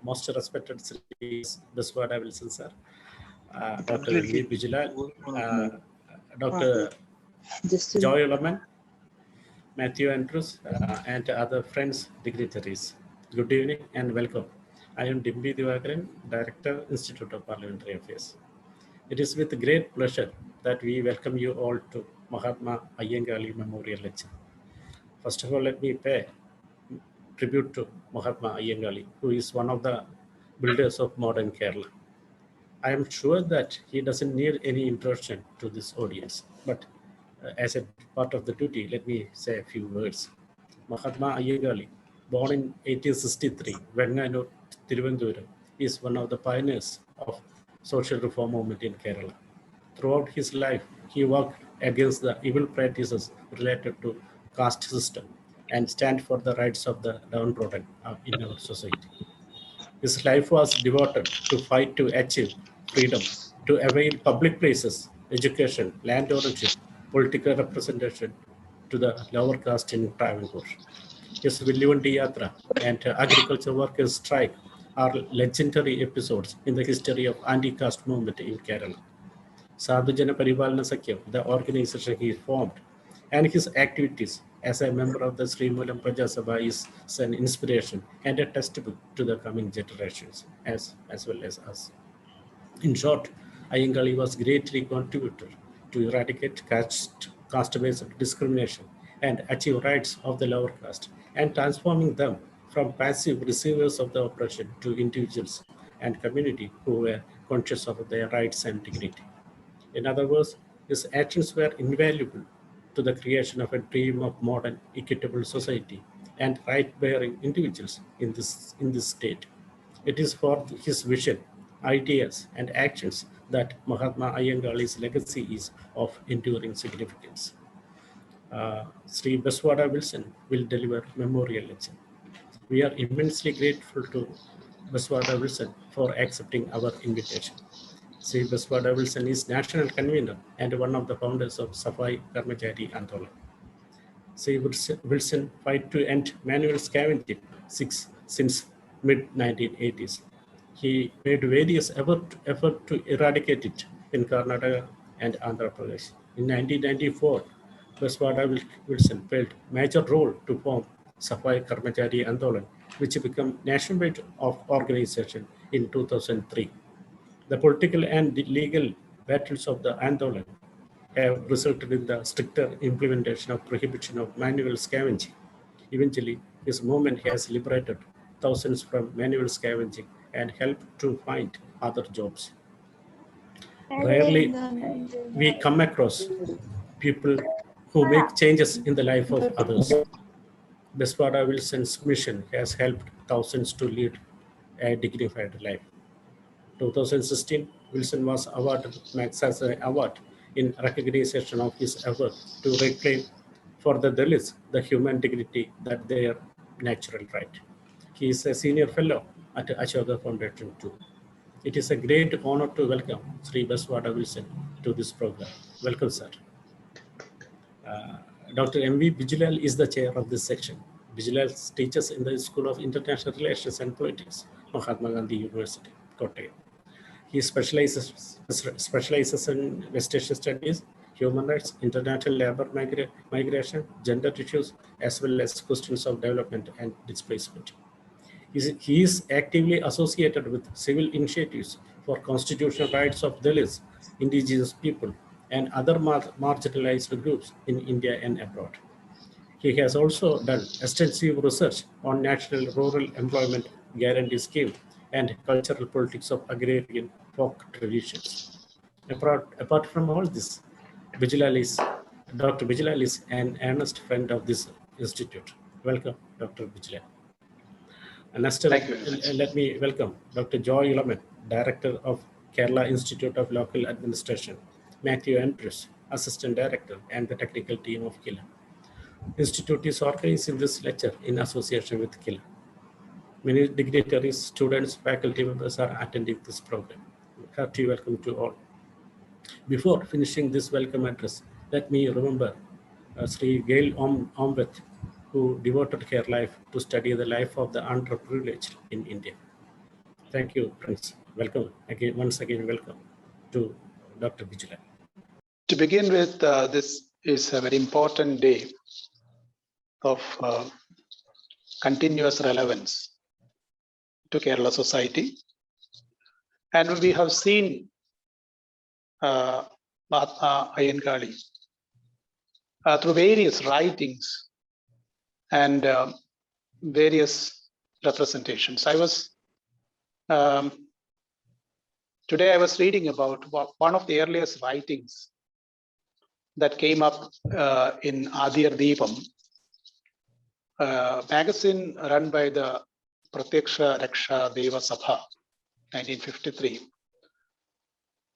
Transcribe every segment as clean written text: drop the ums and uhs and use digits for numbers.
most respected Sri Biswada Wilson sir, Dr. V. Bijilal, Dr. Joy Ulaman, Matthew Andrews, and other friends, dignitaries. Good evening and welcome. I am Dimbi Divakaran, Director, Institute of Parliamentary Affairs. It is with great pleasure that we welcome you all to Mahatma Ayyangali Memorial Lecture. First of all, let me pay tribute to Mahatma Ayyangali, who is one of the builders of modern Kerala. I am sure that he doesn't need any introduction to this audience, but as a part of the duty, let me say a few words. Mahatma Ayyangali, born in 1863, Venganur, Thiruvananthapuram, is one of the pioneers of social reform movement in Kerala. Throughout his life, he worked against the evil practices related to caste system and stand for the rights of the downtrodden in our society. His life was devoted to fight to achieve freedom, to avail public places, education, land ownership, political representation to the lower caste in Travancore. His Villuvanti Yatra and agriculture workers' strike are legendary episodes in the history of anti-caste movement in Kerala. Sadhujana Paribalana Sakyam, the organization he formed, and his activities as a member of the Sri Mulam Praja Sabha is an inspiration and a textbook to the coming generations as well as us. In short, Ayyangali was greatly contributor to eradicate caste-based discrimination and achieve rights of the lower caste and transforming them from passive receivers of the oppression to individuals and community who were conscious of their rights and dignity. In other words, his actions were invaluable to the creation of a dream of modern, equitable society and right-bearing individuals in this state. It is for his vision, ideas, and actions that Mahatma Ayyangali's legacy is of enduring significance. Sri Baswada Wilson will deliver memorial lecture. We are immensely grateful to Baswada Wilson for accepting our invitation. Sri Baswada Wilson is national convener and one of the founders of Safai Karmachari Andolan. Sri Wilson fight to end manual scavenging since mid-1980s. He made various efforts to eradicate it in Karnataka and Andhra Pradesh. In 1994, Baswada Wilson played a major role to form Safai Karmachari Andolan, which became nationwide organization in 2003. The political and legal battles of the Andolan have resulted in the stricter implementation of prohibition of manual scavenging. Eventually, this movement has liberated thousands from manual scavenging and helped to find other jobs. Rarely we come across people who make changes in the life of others. Baswada Wilson's mission has helped thousands to lead a dignified life. 2016, Wilson was awarded Magsaysay Award in recognition of his effort to reclaim for the Dalits the human dignity that their natural right. He is a senior fellow at Ashoka Foundation too. It is a great honor to welcome Sri Baswada Wilson to this program. Welcome, sir. Dr. M.V. Bijilal is the chair of this section. Bijilal teaches in the School of International Relations and Politics, Mahatma Gandhi University, Kottayam. He specializes in West Asian studies, human rights, international labor migration, gender issues, as well as questions of development and displacement. He is actively associated with civil initiatives for constitutional rights of Dalits, indigenous people, and other marginalized groups in India and abroad. He has also done extensive research on National Rural Employment Guarantee Scheme and cultural politics of agrarian folk traditions. Apart from all this, Dr. Bijilal is an earnest friend of this institute. Welcome, Dr. Bijilal. And next, let me welcome Dr. Joy Ulaman, Director of Kerala Institute of Local Administration, Matthew Andrews, Assistant Director, and the technical team of KILA. Institute is organizing this lecture in association with KILA. Many dignitaries, students, faculty members are attending this program. Hearty welcome to all. Before finishing this welcome address, let me remember Sri Gail Omveth, who devoted her life to study the life of the underprivileged in India. Thank you, Prince. Welcome again, once again, welcome to Dr. Bijilal. To begin with, this is a very important day of continuous relevance to Kerala society. And we have seen Mahatma Ayyankali through various writings and various representations. Today I was reading about one of the earliest writings that came up in Adir Deepam, magazine run by the Pratyaksha Raksha Deva Sabha, 1953.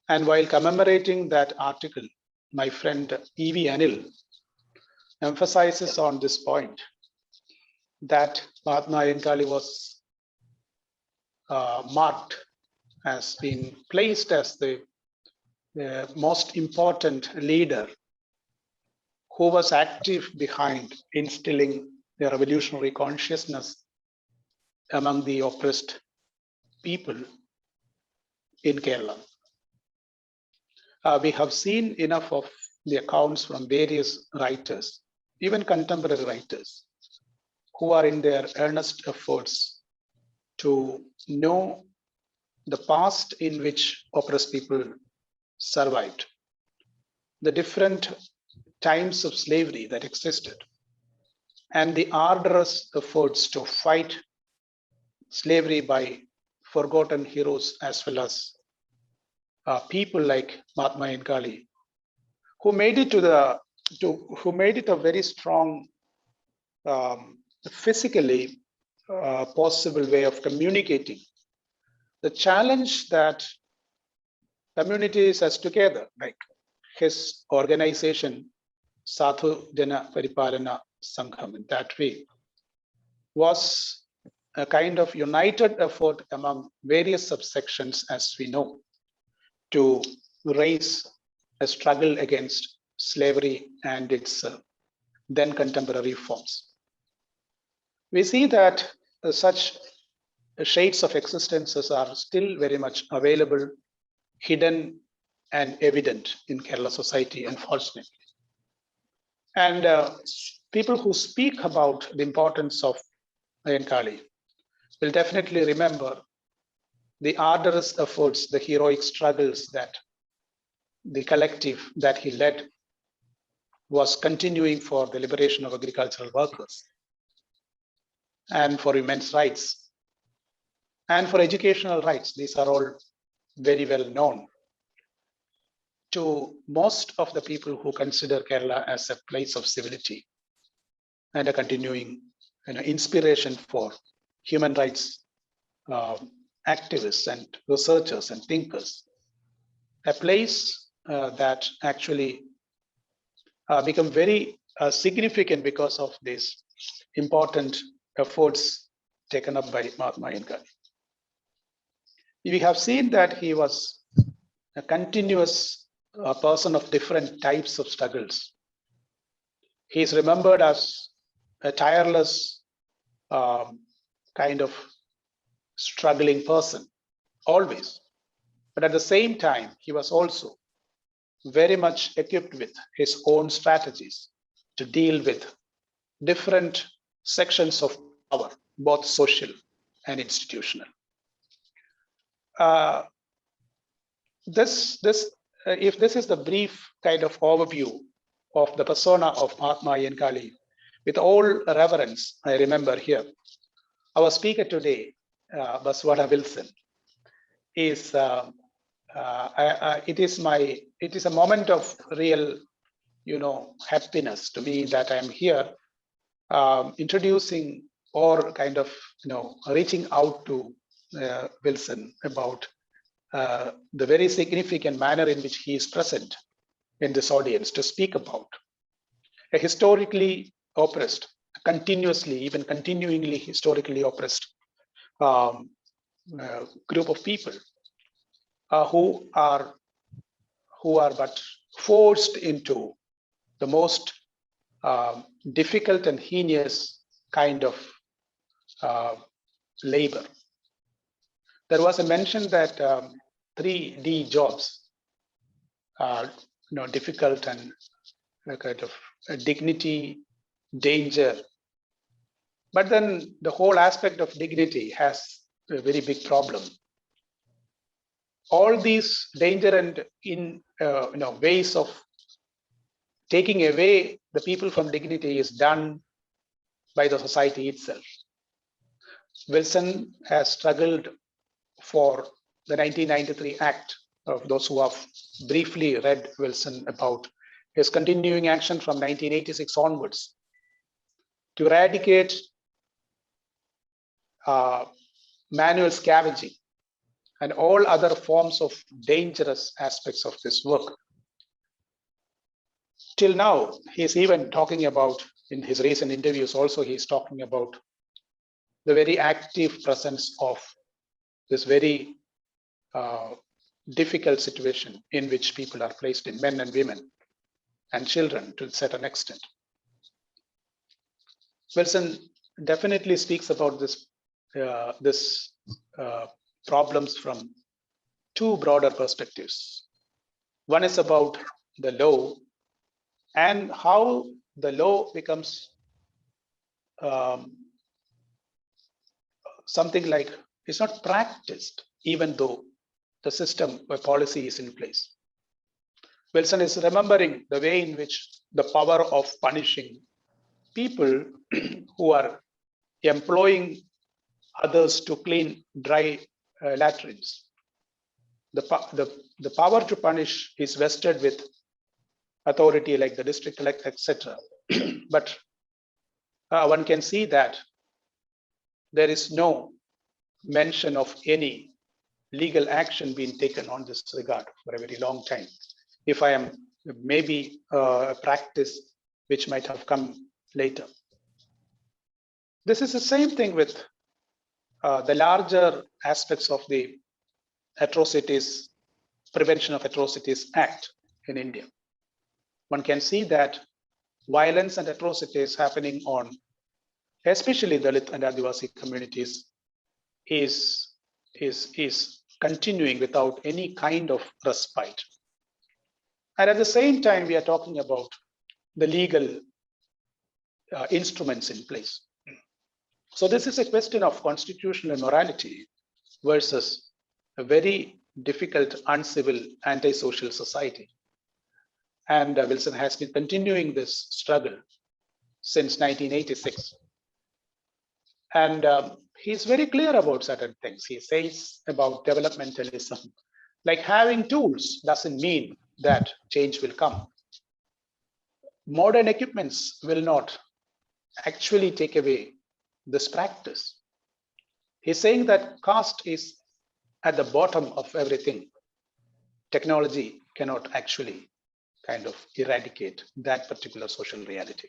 And while commemorating that article, my friend E.V. Anil emphasizes on this point that Mahatma Ayyankali was marked as being placed as the most important leader who was active behind instilling the revolutionary consciousness among the oppressed people in Kerala. We have seen enough of the accounts from various writers, even contemporary writers, who are in their earnest efforts to know the past in which oppressed people survived, the different times of slavery that existed, and the arduous efforts to fight slavery by forgotten heroes as well as people like Mahatma Ayyankali, who made it a very strong, physically possible way of communicating the challenge that communities as together, like his organization, Sadhu Jana Paripalana Sangham, in that way, was a kind of united effort among various subsections, as we know, to raise a struggle against slavery and its then contemporary forms. We see that such shades of existences are still very much available, hidden and evident in Kerala society, unfortunately. And people who speak about the importance of Ayyankali will definitely remember the arduous efforts, the heroic struggles that the collective that he led was continuing for the liberation of agricultural workers and for women's rights and for educational rights. These are all very well known to most of the people who consider Kerala as a place of civility and a continuing inspiration for human rights activists and researchers and thinkers. A place that actually become very significant because of these important efforts taken up by Mahatma Ayyankali. We have seen that he was a continuous person of different types of struggles. He is remembered as a tireless kind of struggling person, always. But at the same time, he was also very much equipped with his own strategies to deal with different sections of power, both social and institutional. If this is the brief kind of overview of the persona of Mahatma Ayyankali, with all reverence, I remember here, our speaker today, Baswara Wilson, is it is a moment of real, happiness to me that I'm here introducing or kind of, reaching out to Wilson about the very significant manner in which he is present in this audience to speak about a historically oppressed, continuously, even continuingly historically oppressed group of people who are but forced into the most difficult and heinous kind of labor. there was a mention that 3D jobs are difficult and kind of dignity, danger. But then the whole aspect of dignity has a very big problem. All these danger and ways of taking away the people from dignity is done by the society itself. Wilson has struggled for the 1993 Act. Of those who have briefly read Wilson about his continuing action from 1986 onwards to eradicate manual scavenging and all other forms of dangerous aspects of this work. Till now, he's even talking about, in his recent interviews also, he's talking about the very active presence of this very difficult situation in which people are placed in, men and women and children to a certain extent. Wilson definitely speaks about this problems from two broader perspectives. One is about the law and how the law becomes something like it's not practiced, even though the system or policy is in place. Wilson is remembering the way in which the power of punishing people who are employing others to clean dry latrines. The power to punish is vested with authority like the district collector, etc. But one can see that there is no mention of any legal action being taken on this regard for a very long time. If I am maybe a practice which might have come later. This is the same thing with the larger aspects of the Atrocities, Prevention of Atrocities Act in India. One can see that violence and atrocities happening on especially Dalit and Adivasi communities is continuing without any kind of respite. And at the same time, we are talking about the legal instruments in place. So this is a question of constitutional morality versus a very difficult, uncivil, antisocial society. And Wilson has been continuing this struggle since 1986. And he's very clear about certain things. He says about developmentalism, like having tools doesn't mean that change will come. Modern equipments will not actually take away this practice. He's saying that caste is at the bottom of everything. Technology cannot actually kind of eradicate that particular social reality.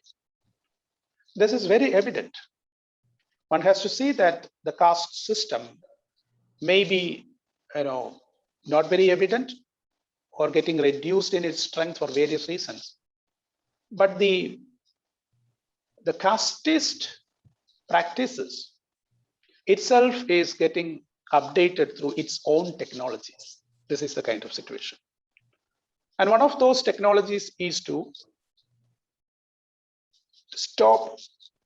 This is very evident. One has to see that the caste system may be, not very evident or getting reduced in its strength for various reasons. But the casteist practices itself is getting updated through its own technologies. This is the kind of situation. And one of those technologies is to stop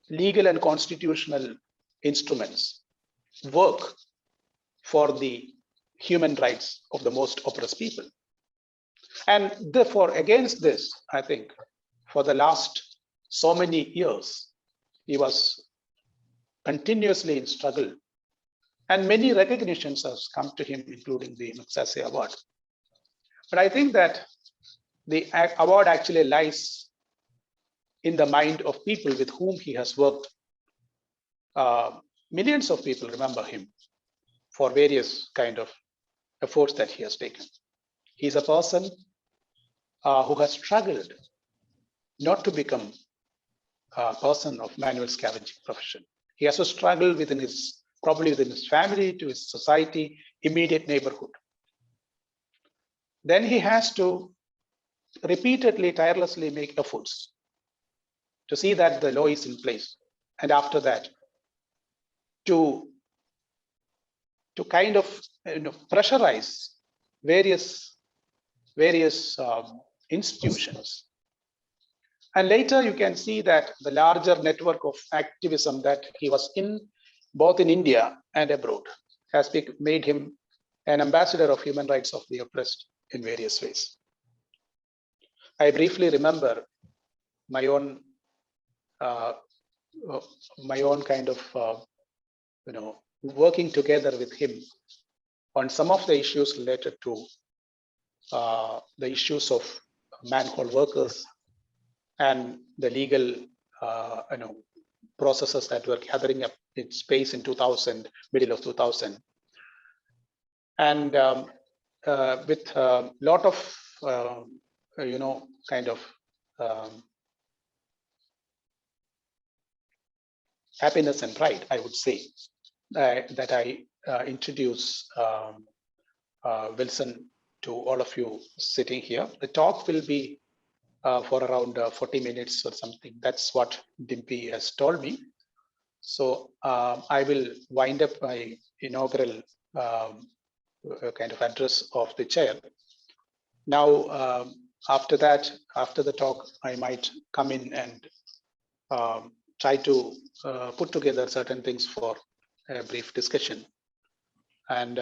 legal and constitutional instruments work for the human rights of the most oppressed people. And therefore, against this, I think, for the last so many years, he was continuously in struggle. And many recognitions have come to him, including the Magsaysay Award. But I think that the award actually lies in the mind of people with whom he has worked. Millions of people remember him for various kind of efforts that he has taken. He's a person who has struggled not to become a person of manual scavenging profession. He has to struggle probably within his family, to his society, immediate neighborhood. Then he has to repeatedly, tirelessly make efforts to see that the law is in place. And after that, to to kind of pressurize various institutions. And later you can see that the larger network of activism that he was in, both in India and abroad, has made him an ambassador of human rights of the oppressed in various ways. I briefly remember my own kind of working together with him on some of the issues related to the issues of manhole workers and the legal processes that were gathering up in space in 2000, middle of 2000, and with a lot of kind of happiness and pride, I would say, that I introduce Wilson to all of you sitting here. The talk will be for around 40 minutes or something. That's what Dimpy has told me. So I will wind up my inaugural kind of address of the chair. Now, after that, after the talk, I might come in and try to put together certain things for a brief discussion. And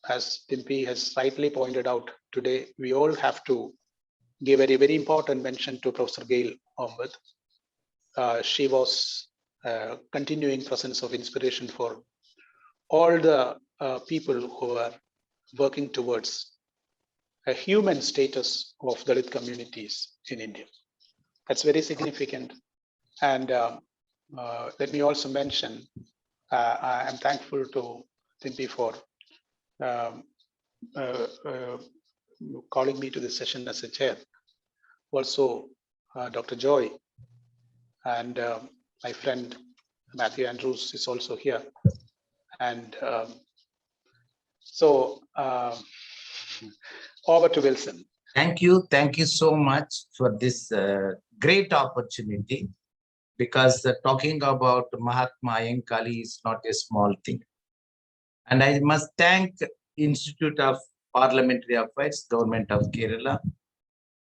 as Dimpy has rightly pointed out today, we all have to give a very important mention to Professor Gail Ahmed. She was a continuing presence of inspiration for all the people who are working towards a human status of Dalit communities in India. That's very significant. And let me also mention, I am thankful to Dimpy for calling me to this session as a chair. Also, Dr. Joy and my friend Matthew Andrews is also here. And so over to Wilson. Thank you so much for this great opportunity, because talking about Mahatma Ayangali is not a small thing. And I must thank Institute of Parliamentary Affairs, Government of Kerala,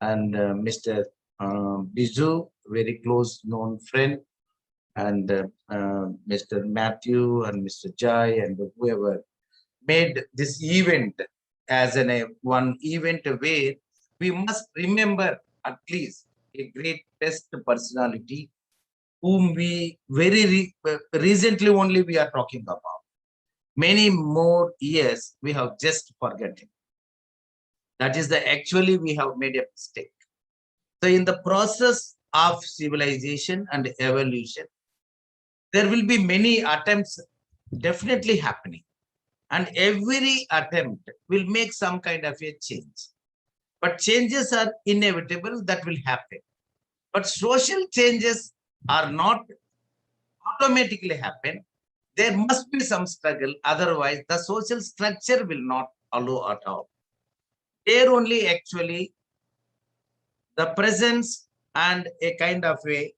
and Mr. Biju, very close known friend, and Mr. Matthew and Mr. Jai and whoever made this event as one event where we must remember at least a great best personality whom we very recently only we are talking about. Many more years we have just forgotten. That is actually we have made a mistake. So in the process of civilization and evolution, there will be many attempts definitely happening. And every attempt will make some kind of a change. But changes are inevitable, that will happen. But social changes are not automatically happen. There must be some struggle, otherwise the social structure will not allow at all. There only actually the presence and a kind of a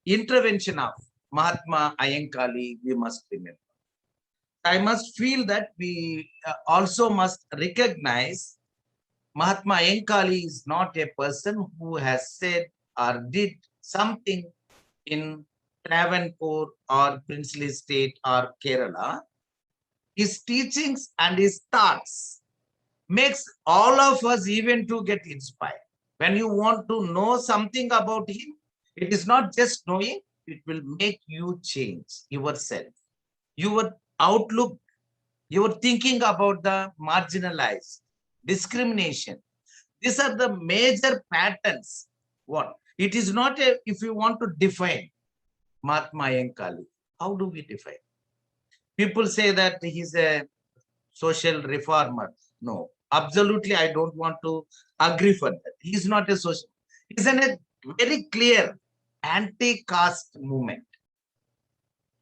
intervention of Mahatma Ayangali we must remember. I must feel that we also must recognize Mahatma Ayangali is not a person who has said or did something in Travancore or Princely State or Kerala. His teachings and his thoughts makes all of us even to get inspired. When you want to know something about him, it is not just knowing, it will make you change yourself, your outlook, your thinking about the marginalized, discrimination. These are the major patterns. What? It is not a, if you want to define Mahatma Ayangali, how do we define? People say that he's a social reformer. No, absolutely, I don't want to agree for that. He's not a social. He's a very clear anti-caste movement.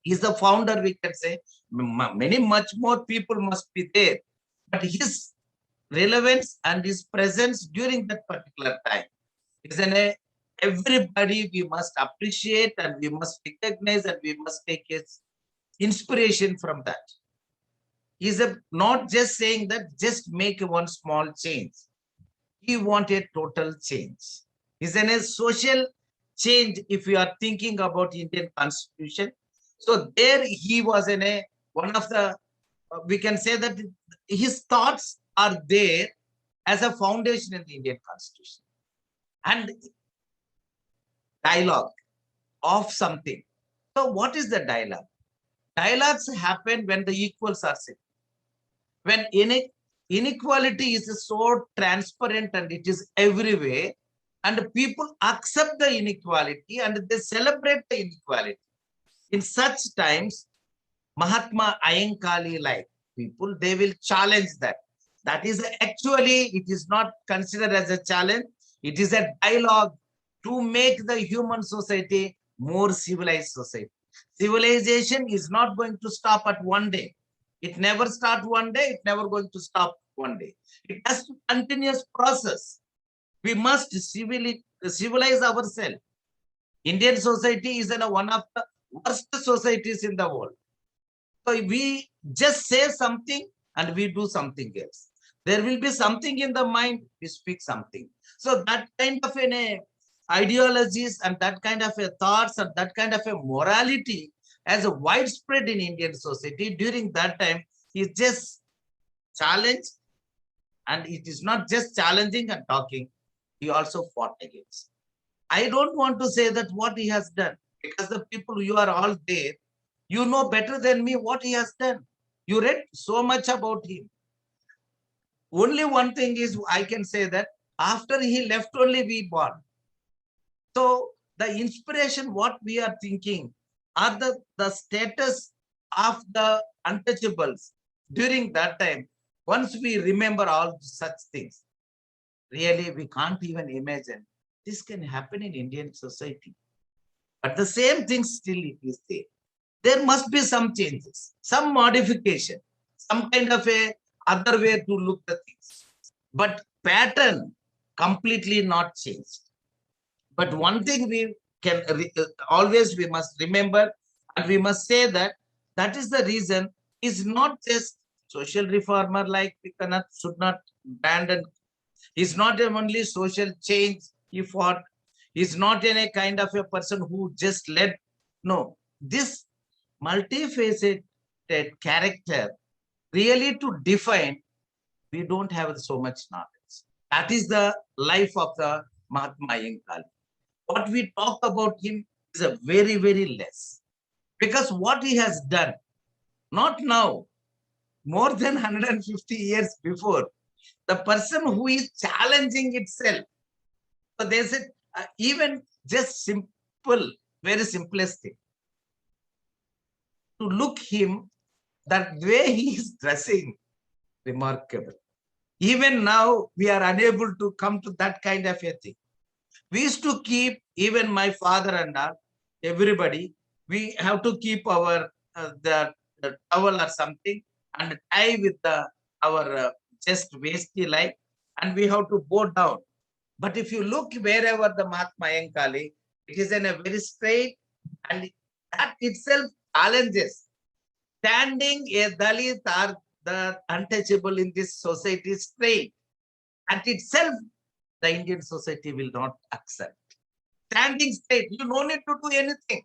He's the founder, we can say. Much more people must be there. But his relevance and his presence during that particular time is everybody we must appreciate and we must recognize and we must take his inspiration from that. is not just saying that just make one small change. He wanted total change. Is a social change if you are thinking about Indian Constitution. So there he was in one of the, we can say that his thoughts are there as a foundation in the Indian Constitution. And dialogue of something. So what is the dialogue? Dialogues happen when the equals are sitting. When inequality is so transparent and it is everywhere, and people accept the inequality and they celebrate the inequality. In such times, Mahatma Ayenkali like people, they will challenge that. That is actually, it is not considered as a challenge. It is a dialogue to make the human society more civilized society. Civilization is not going to stop at one day. It never starts one day. It's never going to stop one day. It has to continuous process. We must civilize ourselves. Indian society is one of the worst societies in the world. So we just say something and we do something else. There will be something in the mind, we speak something. So that kind of ideologies and that kind of thoughts and that kind of morality as a widespread in Indian society during that time is just challenged, and it is not just challenging and talking, he also fought against. I don't want to say that what he has done, because the people, you are all there, you know better than me what he has done. You read so much about him. Only one thing is, I can say that after he left only we born. So the inspiration, what we are thinking are the status of the untouchables during that time. Once we remember all such things, really we can't even imagine this can happen in Indian society. But the same thing still it is there. There must be some changes, some modification, some kind of other way to look at things. But pattern completely not changed. But one thing we can always, we must remember, and we must say that that is the reason is not just social reformer, like we cannot, should not abandon. He's not only social change he fought. He's not any kind of a person who just led. No, this multifaceted character really to define, we don't have so much knowledge. That is the life of the Mahatma Ayenkali. What we talk about him is a very, very less. Because what he has done, not now, more than 150 years before, the person who is challenging itself. So there's even just simple, very simplest thing. To look him, that way he is dressing, remarkable. Even now, we are unable to come to that kind of a thing. We used to keep, even my father and all, everybody, we have to keep our the towel or something and tie with our chest waisty like, and we have to bow down. But if you look wherever the Mahatma Ayenkali, it is in a very straight, and that itself challenges. Standing a Dalit or the untouchable in this society straight, at itself, the Indian society will not accept. Standing straight, you don't need to do anything.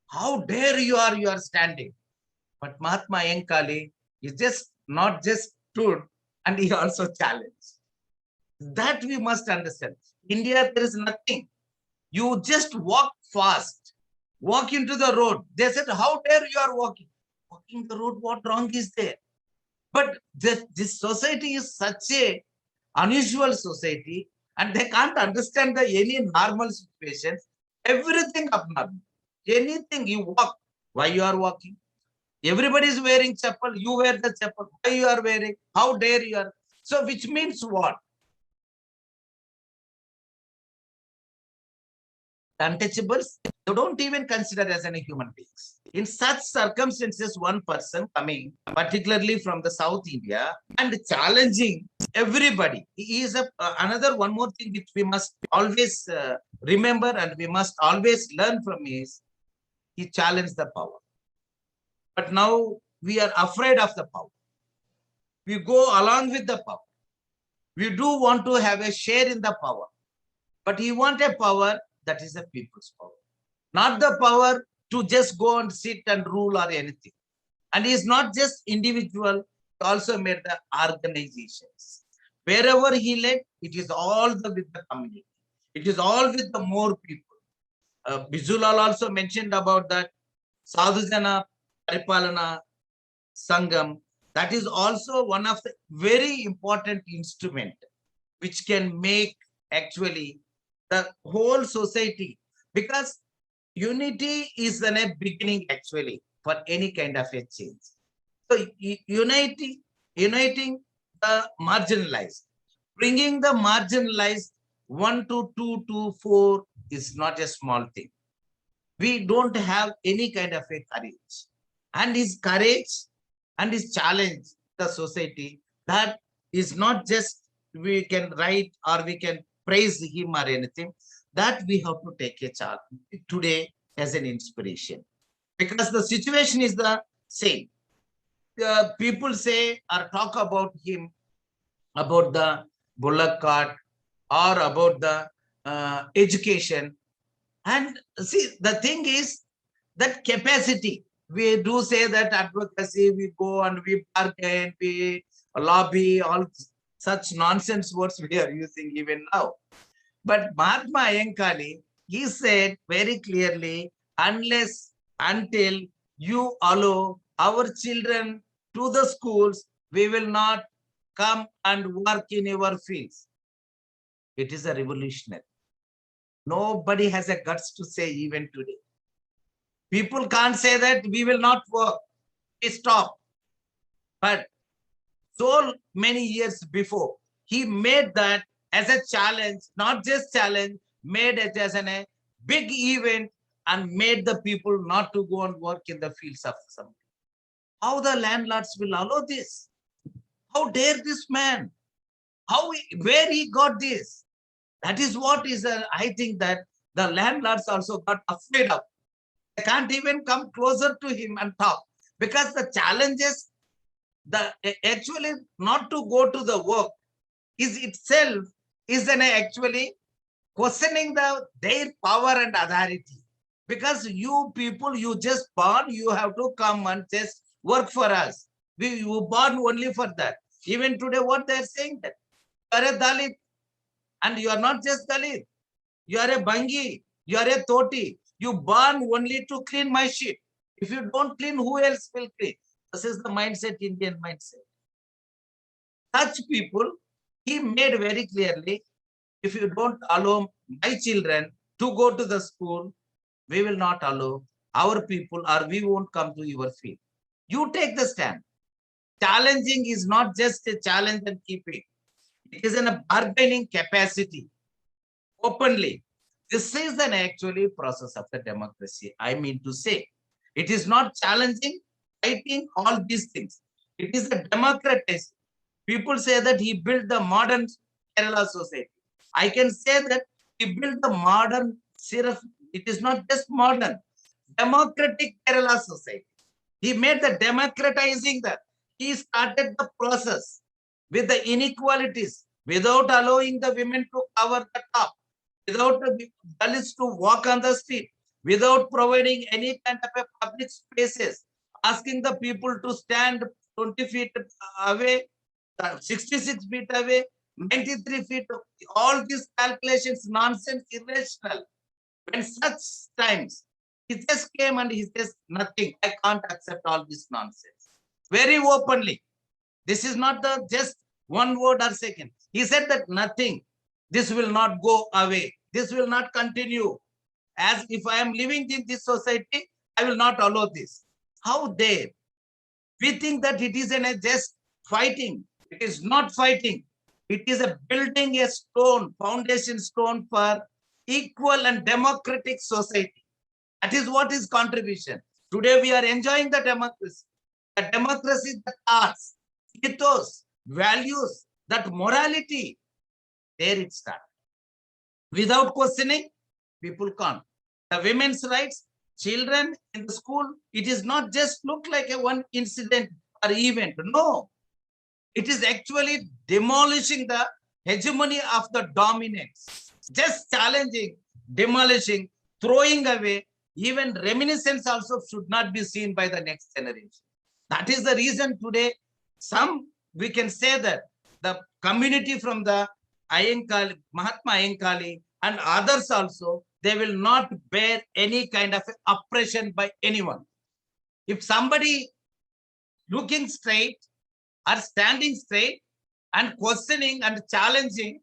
How dare you are standing? But Mahatma Ayenkali is just not just stood, and he also challenged. That we must understand. India, there is nothing. You just walk fast, walk into the road. They said, how dare you are walking? Walking the road, what wrong is there? But this society is such a unusual society, and they can't understand any normal situations. Everything abnormal. Anything you walk, why you are walking? Everybody is wearing chappal, you wear the chappal. Why you are wearing? How dare you are? So which means what? Untouchables, they don't even consider as any human beings. In such circumstances, one person coming, particularly from the South India, and challenging everybody, he is another one more thing which we must always remember and we must always learn from is, he challenged the power. But now we are afraid of the power. we go along with the power. We do want to have a share in the power, but he wants a power that is a people's power, not the power to just go and sit and rule or anything. And he's not just individual, he also made the organizations. Wherever he led, it is all with the community. It is all with the more people. Bijulal also mentioned about that Sadhujana Paripalana Sangam. That is also one of the very important instrument which can make actually the whole society, because unity is a beginning actually for any kind of a change. So uniting the marginalized, bringing the marginalized 1 to 2 to 4 is not a small thing. We don't have any kind of a courage, and his courage and his challenge the society, that is not just we can write or we can praise him or anything, that we have to take a charge today as an inspiration, because the situation is the same. People say or talk about him, about the bullock cart or about the education. And see, the thing is that capacity, we do say that advocacy, we go and we bargain, we lobby, all such nonsense words we are using even now. But Mahatma Ayankali, he said very clearly, unless, until you allow our children to the schools, we will not come and work in your fields. It is a revolutionary. Nobody has a guts to say even today. People can't say that we will not work, we stop. But so many years before, he made that as a challenge, not just challenge, made it as a big event and made the people not to go and work in the fields of something. How the landlords will allow this? How dare this man? Where he got this? That is what is, I think that the landlords also got afraid of. They can't even come closer to him and talk, because the challenges, actually not to go to the work is itself is actually questioning their power and authority. Because you people, you just born, you have to come and just work for us. You were born only for that. Even today, what they're saying that you are a Dalit, and you are not just Dalit. You are a Bangi, you are a Toti. You born only to clean my shit. If you don't clean, who else will clean? This is the mindset, Indian mindset. Such people, he made very clearly, if you don't allow my children to go to the school, we will not allow our people, or we won't come to your field. You take the stand. Challenging is not just a challenge and keep it. It is a bargaining capacity, openly. This is an actually process of the democracy. I mean to say, it is not challenging, fighting, all these things. It is a democratization. People say that he built the modern Kerala society. I can say that he built the modern, it is not just modern, democratic Kerala society. He made the democratizing that. He started the process with the inequalities, without allowing the women to cover the top, without the Dalits to walk on the street, without providing any kind of a public spaces, asking the people to stand 20 feet away, 66 feet away, 93 feet, all these calculations, nonsense, irrational. When such times, he just came and he says, nothing, I can't accept all this nonsense. Very openly. This is not the just one word or second. He said that nothing, this will not go away. This will not continue. As if I am living in this society, I will not allow this. How dare? We think that it is just fighting. It is not fighting. It is a building a stone, foundation stone for equal and democratic society. That is what is contribution. Today we are enjoying the democracy. The democracy, the arts, ethos, values, that morality. There it starts. Without questioning, people can't. The women's rights, children in the school, it is not just look like a one incident or event. No. It is actually demolishing the hegemony of the dominance, just challenging, demolishing, throwing away. Even reminiscence also should not be seen by the next generation. That is the reason today, we can say that the community from the Ayenkali, Mahatma Ayenkali and others also, they will not bear any kind of oppression by anyone. If somebody looking straight or standing straight and questioning and challenging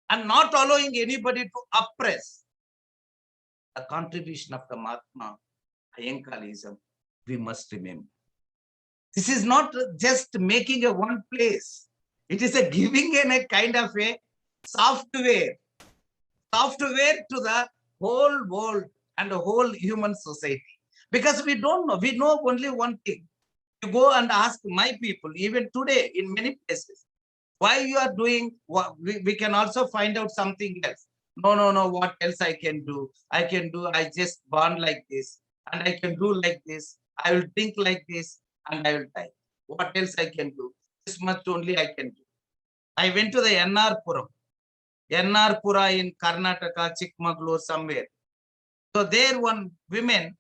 and not allowing anybody to oppress, the contribution of the Mahatma Ayenkalism, we must remember. This is not just making a one place. It is a giving in a kind of a software to the whole world and the whole human society. Because we don't know, we know only one thing. You go and ask my people, even today in many places, why you are doing what we can also find out something else. No, what else I can do? I just born like this, and I can do like this, I will think like this, and I will die. What else I can do? This much only I can do. I went to the Ennarpura in Karnataka, Chikmagalur, somewhere. So there one woman,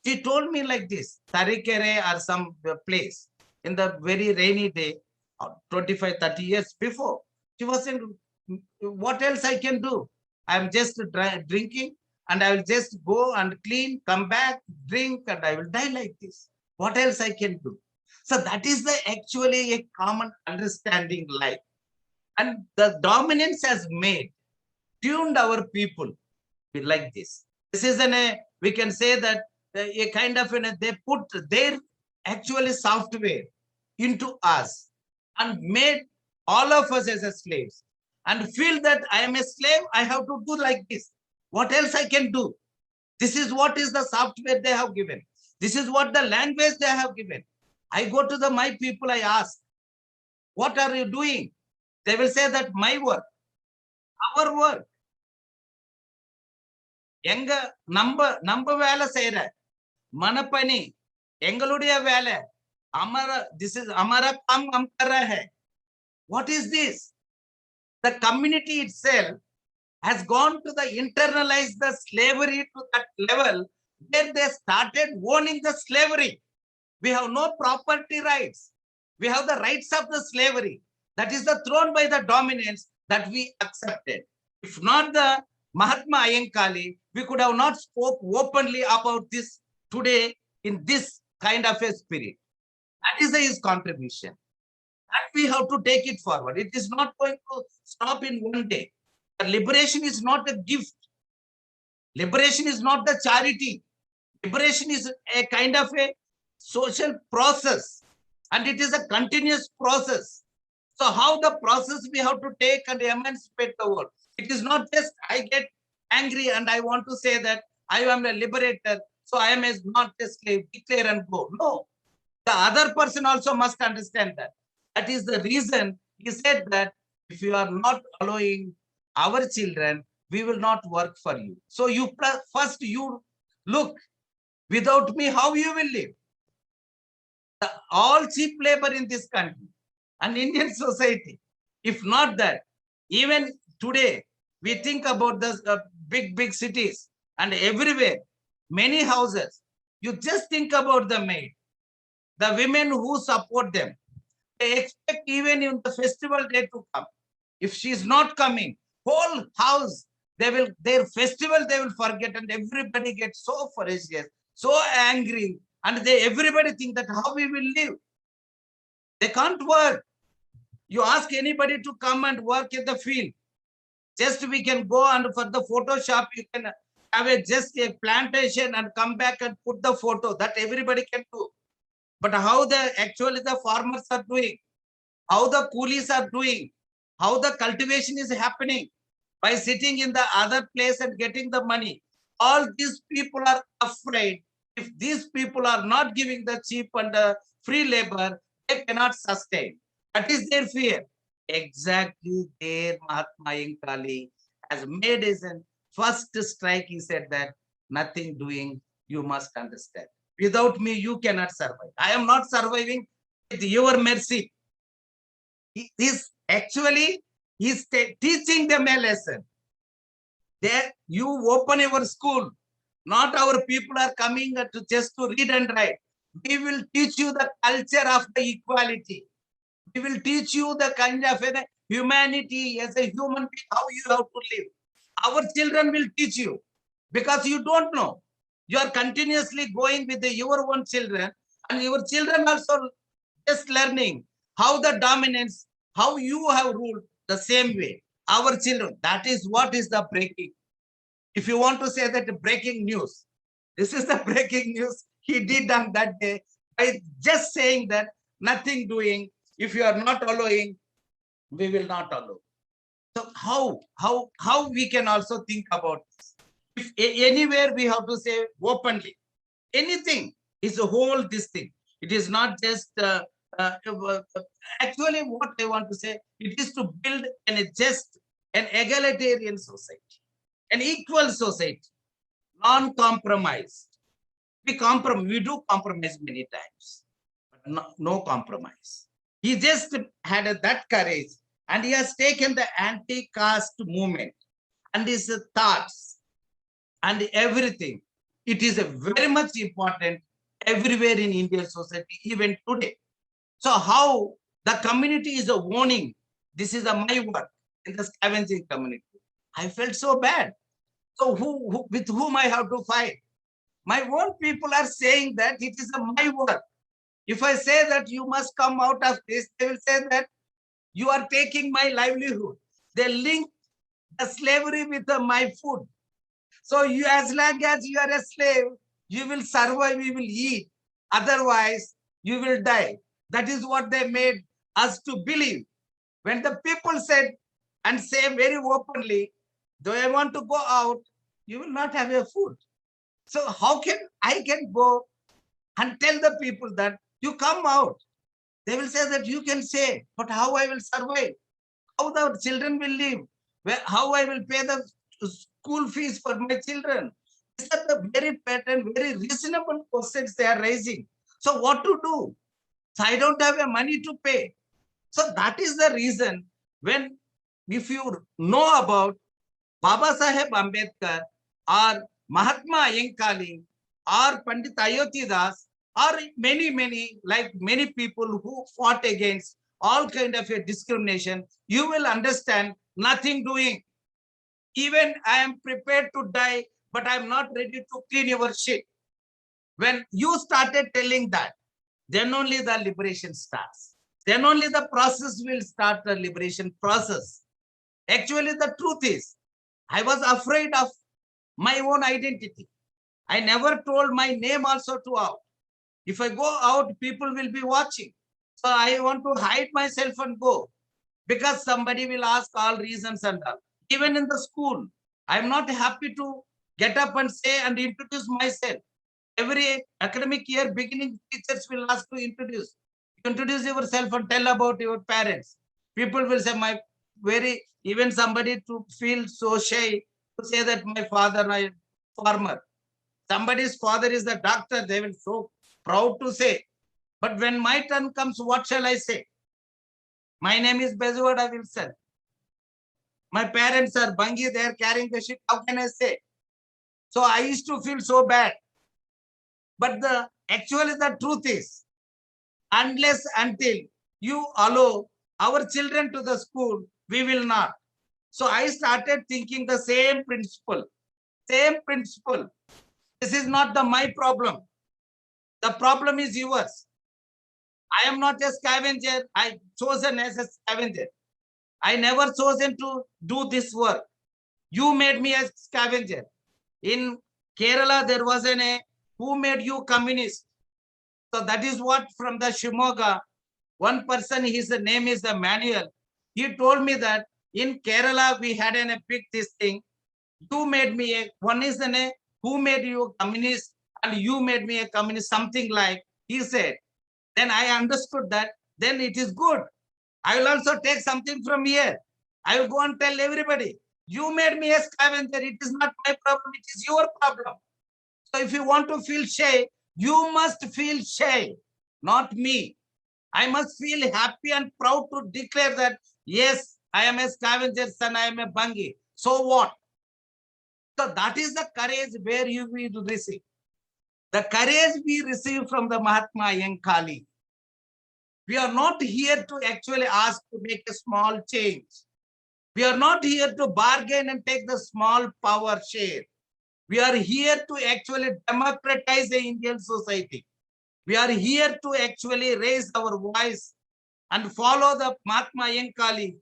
she told me like this, Tarikere or some place, in the very rainy day, 25, 30 years before. She was saying, what else I can do? I'm just drinking, and I will just go and clean, come back, drink, and I will die like this. What else I can do? So that is actually a common understanding life. And the dominance has tuned our people like this. This is we can say that a kind of they put their actually software into us and made all of us as a slaves, and feel that I am a slave, I have to do like this. What else I can do? This is what is the software they have given. This is what the language they have given. I go to my people, I ask, what are you doing? They will say that my work, our work. எங்க நம்ம வேலை செய்யற மனப்பணி எங்களுடைய வேலை this is हमारा काम हम कर रहे हैं. What is this? The community itself has gone to the internalize the slavery to that level where they started owning the slavery. We have no property rights. We have the rights of the slavery. That is the thrown by the dominance that we accepted. If not the Mahatma Ayenkali, we could have not spoke openly about this today in this kind of a spirit. That is his contribution. And we have to take it forward. It is not going to stop in one day. The liberation is not a gift. Liberation is not the charity. Liberation is a kind of a social process, and it is a continuous process. So how the process we have to take and emancipate the world. It is not just I get angry and I want to say that I am a liberator, so I am not a slave, declare and go. No, the other person also must understand that. That is the reason he said that if you are not allowing our children, we will not work for you. So you first you look, without me, how you will live? All cheap labor in this country and Indian society. If not that, even today, we think about the big cities and everywhere, many houses. You just think about the maid, the women who support them. They expect even in the festival day to come. If she is not coming, whole house, their festival they will forget, and everybody gets so ferocious, so angry, and everybody think that how we will live. They can't work. You ask anybody to come and work in the field. Just we can go and for the Photoshop, you can have just a plantation and come back and put the photo. That everybody can do. But how actually the farmers are doing, how the coolies are doing, how the cultivation is happening by sitting in the other place and getting the money. All these people are afraid. If these people are not giving the cheap and the free labor, they cannot sustain. That is their fear. Exactly there Mahatma Ayenkali has made his first strike. He said that nothing doing, you must understand. Without me, you cannot survive. I am not surviving with your mercy. he's teaching them a lesson. There, you open your school. Not our people are coming to just to read and write. We will teach you the culture of the equality. We will teach you the kind of humanity as a human being, how you have to live. Our children will teach you because you don't know. You are continuously going with your own children, and your children also just learning how the dominance, how you have ruled the same way. Our children, that is what is the breaking. If you want to say that breaking news, this is the breaking news he did on that day by just saying that nothing doing. If you are not allowing, we will not allow. So how we can also think about this? If anywhere we have to say openly, anything is a whole this thing. It is not just actually what I want to say. It is to build an egalitarian society, an equal society, non-compromised. We do compromise many times, but no compromise. He just had that courage, and he has taken the anti-caste movement and his thoughts and everything. It is a very much important everywhere in Indian society, even today. So how the community is a warning, this is my work in the scavenging community. I felt so bad. So with whom I have to fight? My own people are saying that it is my work. If I say that you must come out of this, they will say that you are taking my livelihood. They link the slavery with my food. So you, as long as you are a slave, you will survive, you will eat. Otherwise, you will die. That is what they made us to believe. When the people said and say very openly, do I want to go out, you will not have a food. So how can I go and tell the people that you come out? They will say that you can say, but how I will survive? How the children will live? How I will pay the school fees for my children? These are the very pattern, very reasonable questions they are raising. So what to do? So I don't have a money to pay. So that is the reason when, if you know about Baba Saheb Ambedkar or Mahatma Ayankali or Pandit Ayodhya Das or many, like many people who fought against all kind of a discrimination, you will understand nothing doing. Even I am prepared to die, but I am not ready to clean your shit. When you started telling that, then only the liberation starts. Then only the process will start, the liberation process. Actually, the truth is, I was afraid of my own identity. I never told my name also to out. If I go out, people will be watching. So I want to hide myself and go, because somebody will ask all reasons and all. Even in the school, I'm not happy to get up and say and introduce myself. Every academic year beginning, teachers will ask to introduce yourself and tell about your parents. People will say even somebody to feel so shy to say that my father is a farmer. Somebody's father is the doctor, they will so proud to say. But when my turn comes, what shall I say? My name is Bezwada Wilson. My parents are Bangi, they are carrying the ship. How can I say? So I used to feel so bad. But actually the truth is, unless until you allow our children to the school, we will not. So I started thinking the same principle. This is not my problem. The problem is yours. I am not a scavenger. I chosen as a scavenger. I never chosen to do this work. You made me a scavenger. In Kerala, there was who made you communist? So that is what from the Shimoga, one person, his name is Manuel. He told me that in Kerala, we had a big this thing. You made me one is who made you a communist and you made me a communist, something like he said. Then I understood that, then it is good. I will also take something from here. I will go and tell everybody, you made me a scavenger. It is not my problem. It is your problem. So if you want to feel shy, you must feel shy, not me. I must feel happy and proud to declare that, yes, I am a scavenger son, I am a Bangi. So what? So that is the courage where you will receive. The courage we receive from the Mahatma Yankali. We are not here to actually ask to make a small change. We are not here to bargain and take the small power share. We are here to actually democratize the Indian society. We are here to actually raise our voice and follow the Mahatma Yankali,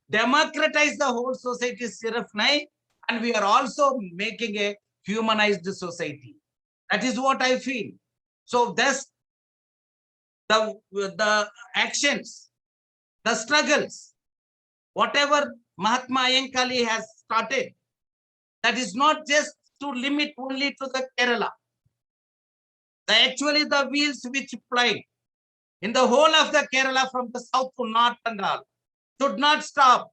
democratize the whole society, Sirf Nahi, and we are also making a humanized society. That is what I feel. So that's the actions, the struggles, whatever Mahatma Yankali has started, that is not just to limit only to the Kerala. Actually, the wheels which ply in the whole of the Kerala from the south to north and all should not stop.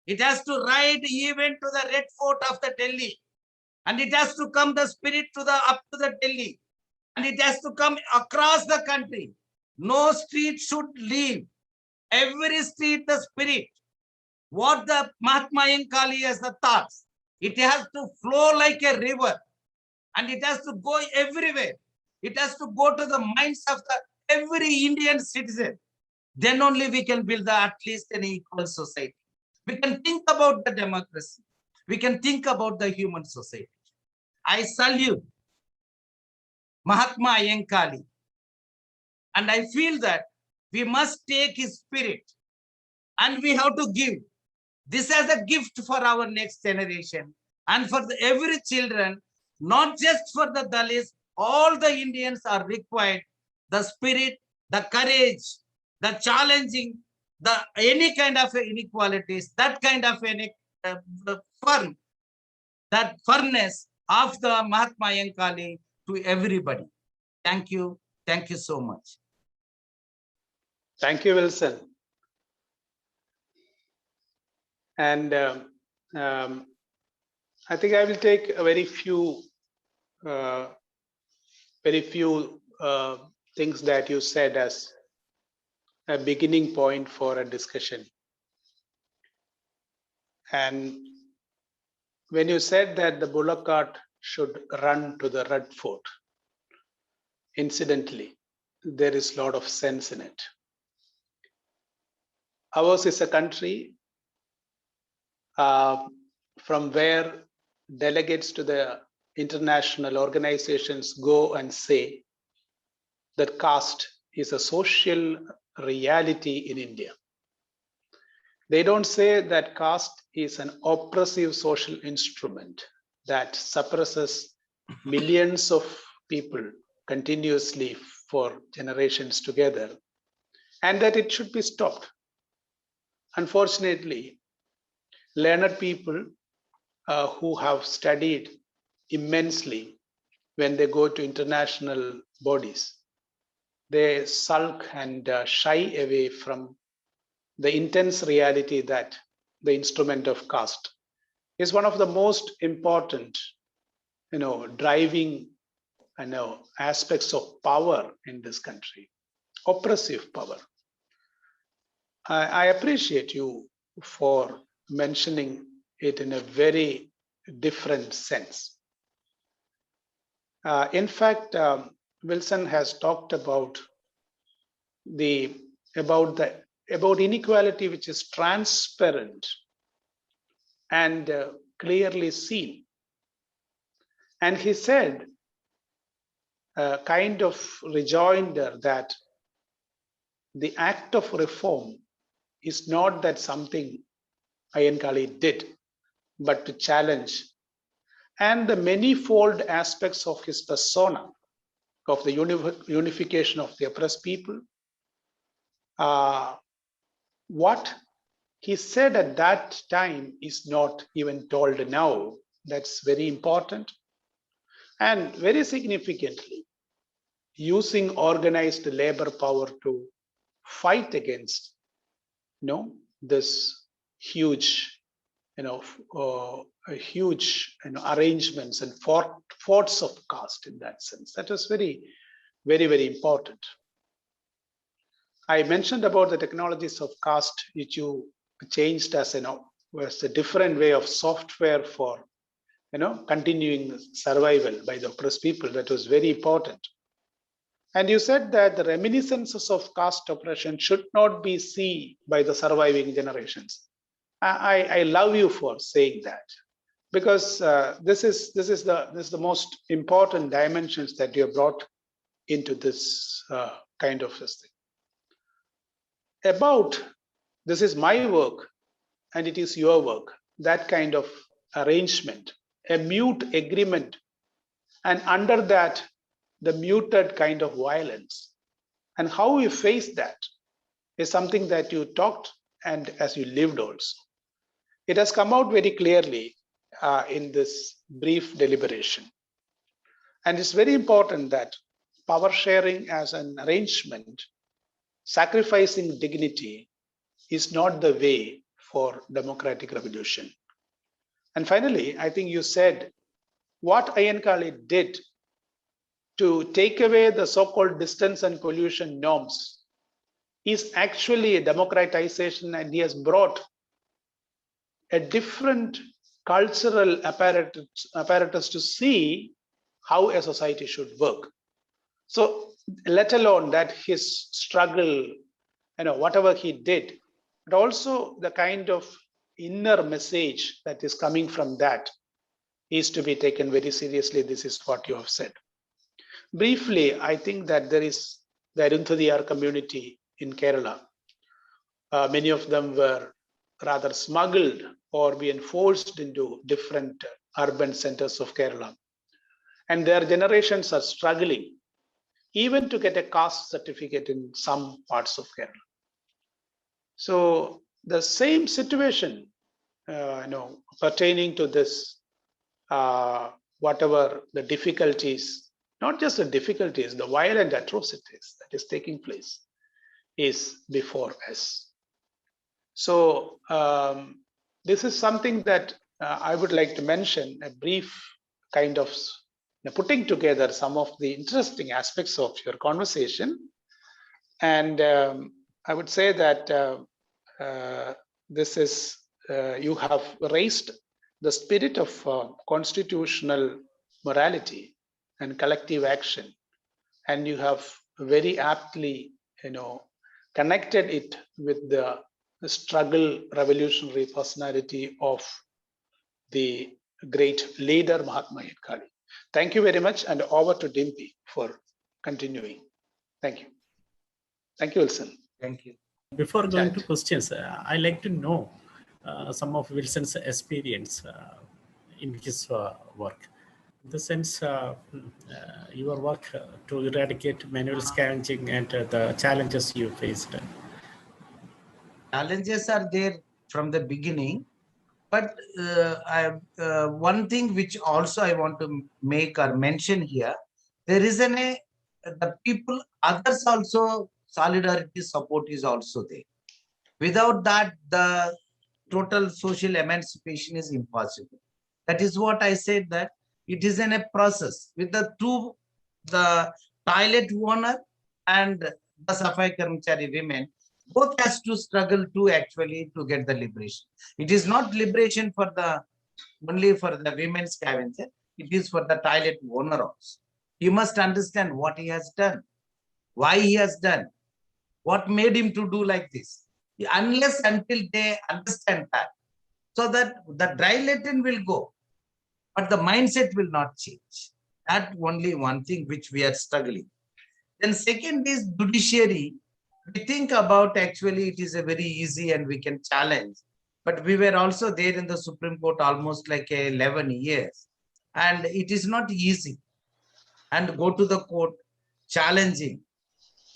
It has to ride even to the Red Fort of the Delhi, and it has to come the spirit to the up to the Delhi, and it has to come across the country. No street should leave. Every street, the spirit. What the Mahatma Yankali has the thoughts. It has to flow like a river, and it has to go everywhere. It has to go to the minds of every Indian citizen. Then only we can build at least an equal society. We can think about the democracy. We can think about the human society. I salute Mahatma Yankali. And I feel that we must take his spirit and we have to give this as a gift for our next generation and for every children, not just for the Dalits. All the Indians are required the spirit, the courage, the challenging, the any kind of inequalities, that kind of that firmness of the Mahatma Yankali to everybody. Thank you. Thank you so much. Thank you, Wilson. And I think I will take a very few things that you said as a beginning point for a discussion. And when you said that the bullock cart should run to the Red Fort, incidentally, there is a lot of sense in it. Ours is a country from where delegates to the international organizations go and say that caste is a social reality in India. They don't say that caste is an oppressive social instrument that suppresses millions of people continuously for generations together, and that it should be stopped. Unfortunately, learned people who have studied immensely, when they go to international bodies, they sulk and shy away from the intense reality that the instrument of caste is one of the most important, driving, aspects of power in this country, oppressive power. I appreciate you for mentioning it in a very different sense. In fact, Wilson has talked about inequality which is transparent and clearly seen. And he said a kind of rejoinder that the act of reform is not that something Yankali did, but to challenge, and the manifold aspects of his persona, of the unification of the oppressed people. What he said at that time is not even told now. That's very important. And very significantly, using organized labor power to fight against this huge arrangements and forts of caste in that sense. That was very, very, very important. I mentioned about the technologies of caste, which you changed as was a different way of software for continuing survival by the oppressed people. That was very important. And you said that the reminiscences of caste oppression should not be seen by the surviving generations. I love you for saying that, because this is the most important dimensions that you have brought into this kind of this thing. About this is my work and it is your work, that kind of arrangement, a mute agreement, and under that the muted kind of violence, and how you face that is something that you talked and as you lived also. It has come out very clearly in this brief deliberation. And it's very important that power sharing as an arrangement, sacrificing dignity, is not the way for democratic revolution. And finally, I think you said what Ayyankali did to take away the so-called distance and pollution norms is actually a democratization, and he has brought a different cultural apparatus to see how a society should work. So let alone that his struggle, whatever he did, but also the kind of inner message that is coming from that is to be taken very seriously. This is what you have said. Briefly, I think that there is the Arunthadiyar community in Kerala. Many of them were rather smuggled or being forced into different urban centers of Kerala. And their generations are struggling even to get a caste certificate in some parts of Kerala. So the same situation, pertaining to this, whatever the difficulties, not just the difficulties, the violent atrocities that is taking place is before us. So this is something that I would like to mention, a brief kind of putting together some of the interesting aspects of your conversation. And I would say that this is, you have raised the spirit of constitutional morality and collective action. And you have very aptly, connected it with the struggle revolutionary personality of the great leader Mahatma Ayyankali. Thank you very much, and over to Dimpy for continuing. Thank you. Thank you, Wilson. Thank you. Before going to questions, I like to know some of Wilson's experience in his work. In the sense, your work to eradicate manual scavenging and the challenges you faced. Challenges are there from the beginning, but one thing which also I want to make or mention here, there is the people, others also, solidarity support is also there. Without that, the total social emancipation is impossible. That is what I said, that it is in a process with the toilet owner and the Safai Karmachari women, both has to struggle to actually to get the liberation. It is not liberation for only for the women scavenger, it is for the toilet owner also. You must understand what he has done, why he has done, what made him to do like this. Unless until they understand that, so that the dry Latin will go, but the mindset will not change. That only one thing which we are struggling. Then second is judiciary. We think about actually it is a very easy and we can challenge, but we were also there in the Supreme Court almost like 11 years, and it is not easy. And go to the court challenging,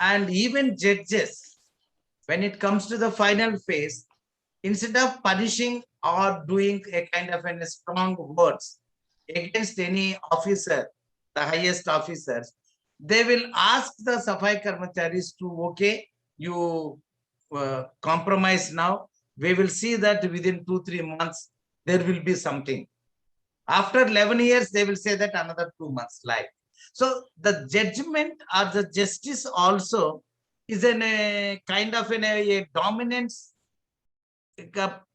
and even judges, when it comes to the final phase, instead of punishing or doing a kind of a strong words against any officer, the highest officers, they will ask the Safai Karmacharis to, okay, you compromise now. We will see that within 2-3 months, there will be something. After 11 years, they will say that another 2 months like. So the judgment or the justice also is in a kind of in a dominance,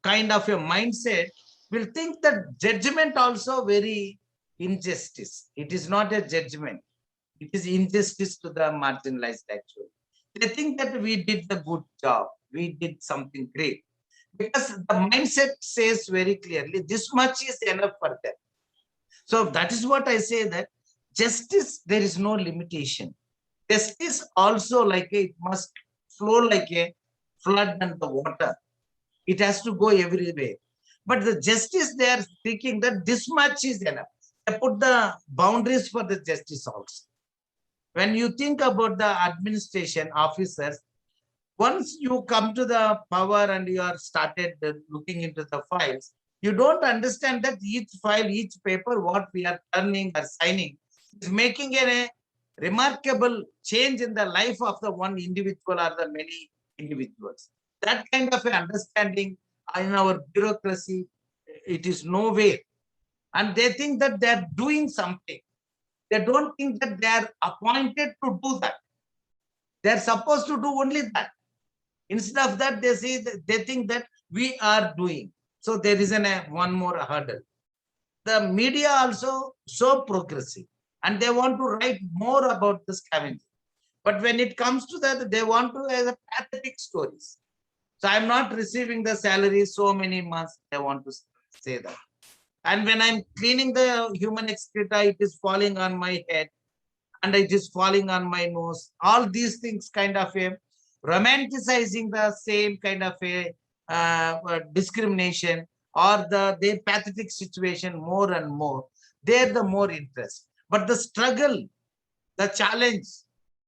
kind of a mindset, will think that judgment also very injustice. It is not a judgment. It is injustice to the marginalized actually. They think that we did the good job. We did something great. Because the mindset says very clearly, this much is enough for them. So that is what I say, that justice, there is no limitation. Justice also it must flow like a flood and the water. It has to go everywhere. But the justice, they are thinking that this much is enough. They put the boundaries for the justice also. When you think about the administration officers, once you come to the power and you are started looking into the files, you don't understand that each file, each paper, what we are turning or signing is making a remarkable change in the life of the one individual or the many individuals. That kind of understanding in our bureaucracy, it is nowhere. And they think that they are doing something. They don't think that they are appointed to do that. They are supposed to do only that. Instead of that, they say that they think that we are doing. So there is one more hurdle. The media also so progressive, and they want to write more about the scavenging. But when it comes to that, they want to have pathetic stories. So I'm not receiving the salary so many months. They want to say that. And when I'm cleaning the human excreta, it is falling on my head and it is falling on my nose. All these things kind of romanticizing the same kind of discrimination or the pathetic situation more and more. They're the more interest. But the struggle, the challenge,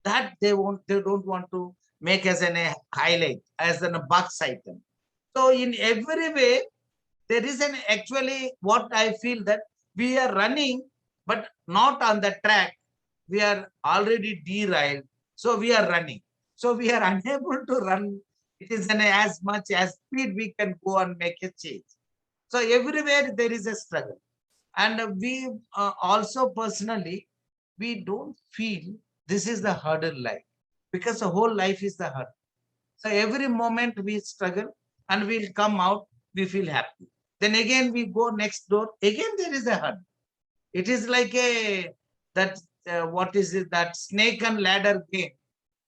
that they don't want to make as a highlight, as a box item. So in every way, there is actually what I feel that we are running, but not on the track. We are already derailed. So we are running. So we are unable to run. It is as much as speed we can go and make a change. So everywhere there is a struggle. And we also personally, we don't feel this is the hurdle life, because the whole life is the hurdle. So every moment we struggle and we'll come out, we feel happy. Then again we go next door, again there is a hurdle. It is like what is it, that snake and ladder game.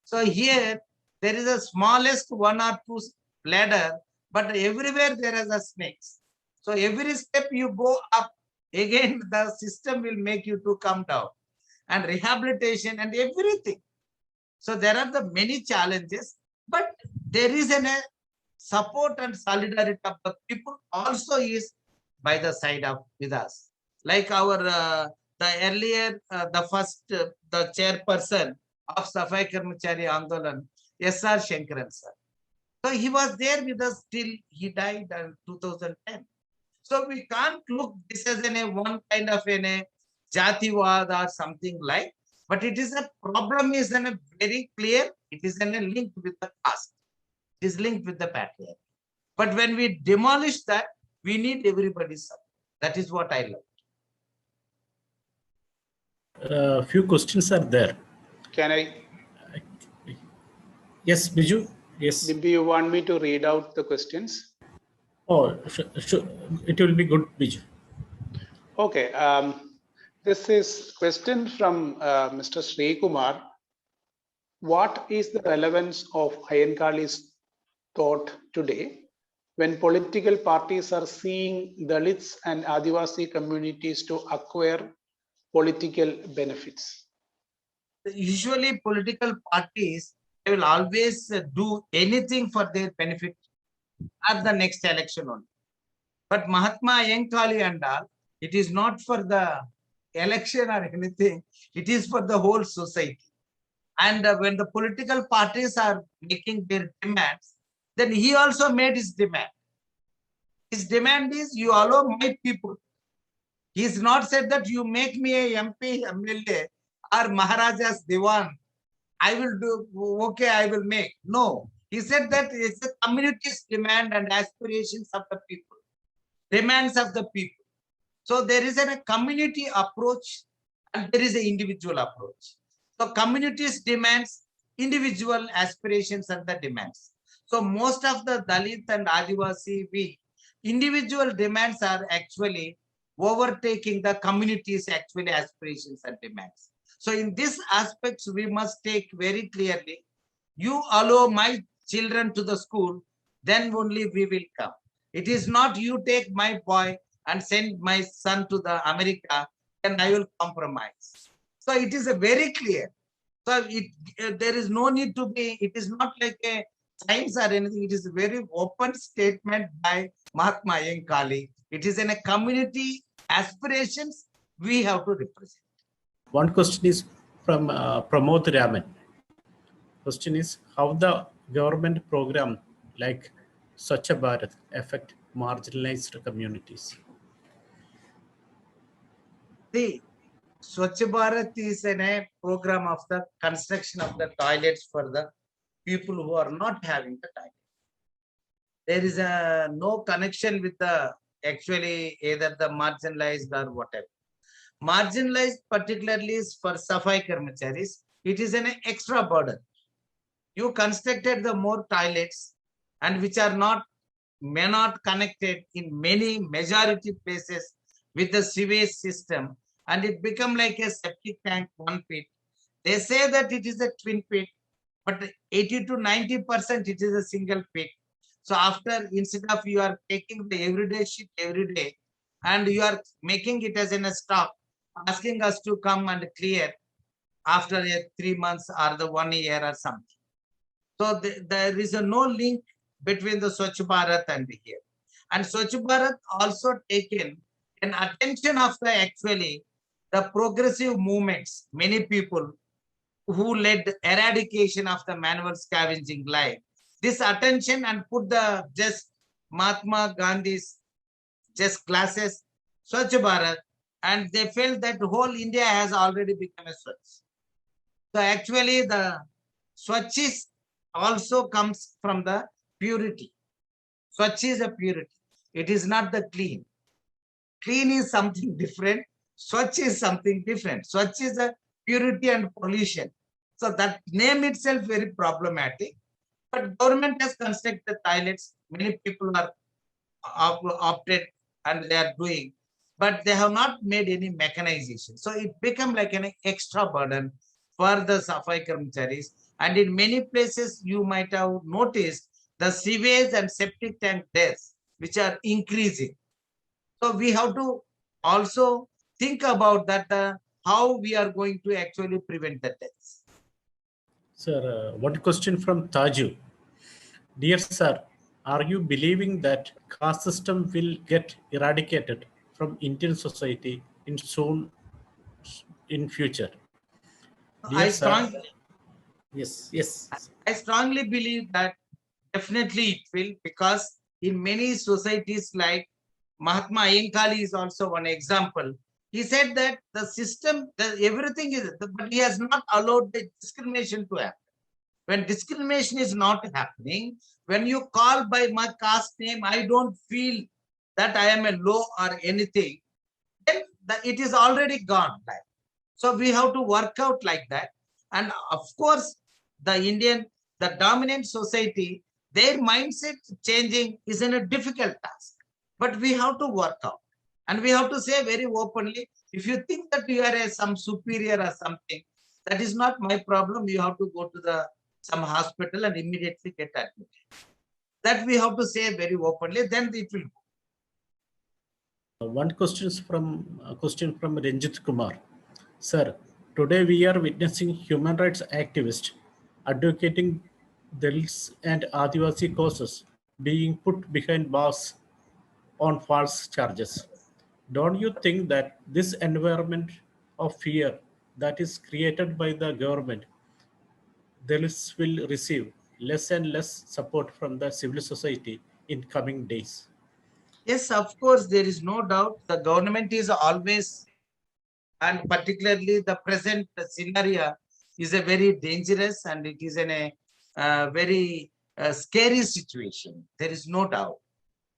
So here there is a smallest 1 or 2 ladder, but everywhere there is a snakes. So every step you go up, again the system will make you to come down, and rehabilitation and everything. So there are the many challenges, but there is a support and solidarity of the people also is by the side of with us. Like our the earlier the first the chairperson of Safai Karmachari Andolan, S.R. Shankaran sir. So he was there with us till he died in 2010. So we can't look this as one kind of Jatiwad or something like, but it is a problem is very clear. It is linked with the caste. It is linked with the patriarchy. But when we demolish that, we need everybody's support. That is what I love. Few questions are there. Can I? Yes, Biju. Yes. Do you want me to read out the questions? Oh, it will be good, Biju. Okay. This is question from Mr. Sri Kumar. What is the relevance of Ayankali's thought today when political parties are seeing Dalits and Adivasi communities to acquire political benefits? Usually political parties, they will always do anything for their benefit at the next election only. But Mahatma Ayankali and all, it is not for the election or anything. It is for the whole society. And when the political parties are making their demands, then he also made his demand. His demand is, you allow my people. He has not said that you make me a MP, MLA or Maharaja's Diwan. I will do, okay, I will make. No, he said that it's the community's demand and aspirations of the people, demands of the people. So there is a community approach and there is an individual approach. So community's demands, individual aspirations and the demands. So most of the Dalit and Adivasi, individual demands are actually overtaking the community's actually aspirations and demands. So in this aspects, we must take very clearly, you allow my children to the school, then only we will come. It is not you take my boy and send my son to the America, then I will compromise. So it is a very clear. So there is no need to be, it is not like a science or anything. It is a very open statement by Mahatma Ayankali. It is in a community aspirations we have to represent. One question is from Pramod Raman. Question is, how the government program like Swachh Bharat affect marginalized communities? See, Swachh Bharat is a program of the construction of the toilets for the people who are not having the toilet. There is no connection with the actually either the marginalized or whatever. Marginalized particularly is for Safai Karmacharis. It is an extra burden. You constructed the more toilets and which are may not connected in many majority places with the sewage system, and it become like a septic tank 1 feet. They say that it is a twin pit, but 80 to 90% it is a single pit. So after, instead of you are taking the everyday shit every day and you are making it as in a stock, asking us to come and clear after 3 months or the 1 year or something. So there is no link between the Swachh Bharat and here. And Swachh Bharat also taken an attention of the actually the progressive movements, many people who led eradication of the manual scavenging life. This attention and put the just Mahatma Gandhi's just classes, Swachh Bharat, and they felt that whole India has already become a Swachh. So actually the Swachh also comes from the purity. Swachh is a purity. It is not the clean. Clean is something different. Swachh is something different. Swachh is a purity and pollution. So that name itself very problematic. But government has constructed toilets. Many people are opted and they are doing, but they have not made any mechanization. So it become like an extra burden for the Safai Karmacharis. And in many places, you might have noticed the sewage and septic tank deaths, which are increasing. So we have to also think about that, how we are going to actually prevent the deaths. Sir, one question from Taju. Dear sir, are you believing that caste system will get eradicated from Indian society in future? Dear sir, yes. I strongly believe that definitely it will, because in many societies like Mahatma Ayankali is also one example. He said that the system, everything is, but he has not allowed the discrimination to happen. When discrimination is not happening, when you call by my caste name, I don't feel that I am a low or anything, then it is already gone. So we have to work out like that. And of course, the dominant society, their mindset changing is a difficult task. But we have to work out. And we have to say very openly, if you think that you are some superior or something, that is not my problem. You have to go to some hospital and immediately get admitted. That we have to say very openly, then it will go. One question from Ranjit Kumar. Sir, today we are witnessing human rights activists advocating Dalits and Adivasi causes being put behind bars on false charges. Don't you think that this environment of fear that is created by the government, Dalits will receive less and less support from the civil society in coming days? Yes, of course, there is no doubt. The government is always, and particularly the present scenario is a very dangerous and it is in a very scary situation. There is no doubt.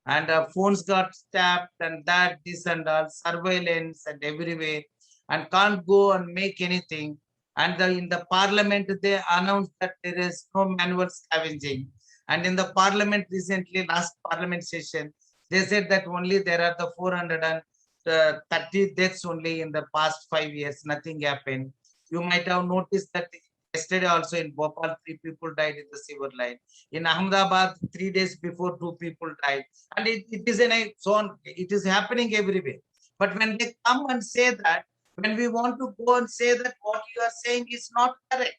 And phones got tapped and this and all, surveillance and everywhere, and can't go and make anything. And in the parliament, they announced that there is no manual scavenging. And in the parliament recently, last parliament session, they said that only there are the 430 deaths only in the past 5 years. Nothing happened. You might have noticed that yesterday also in Bhopal, 3 people died in the sewer line. In Ahmedabad, 3 days before, 2 people died. And it is it is happening everywhere. But when they come and say that, when we want to go and say that what you are saying is not correct,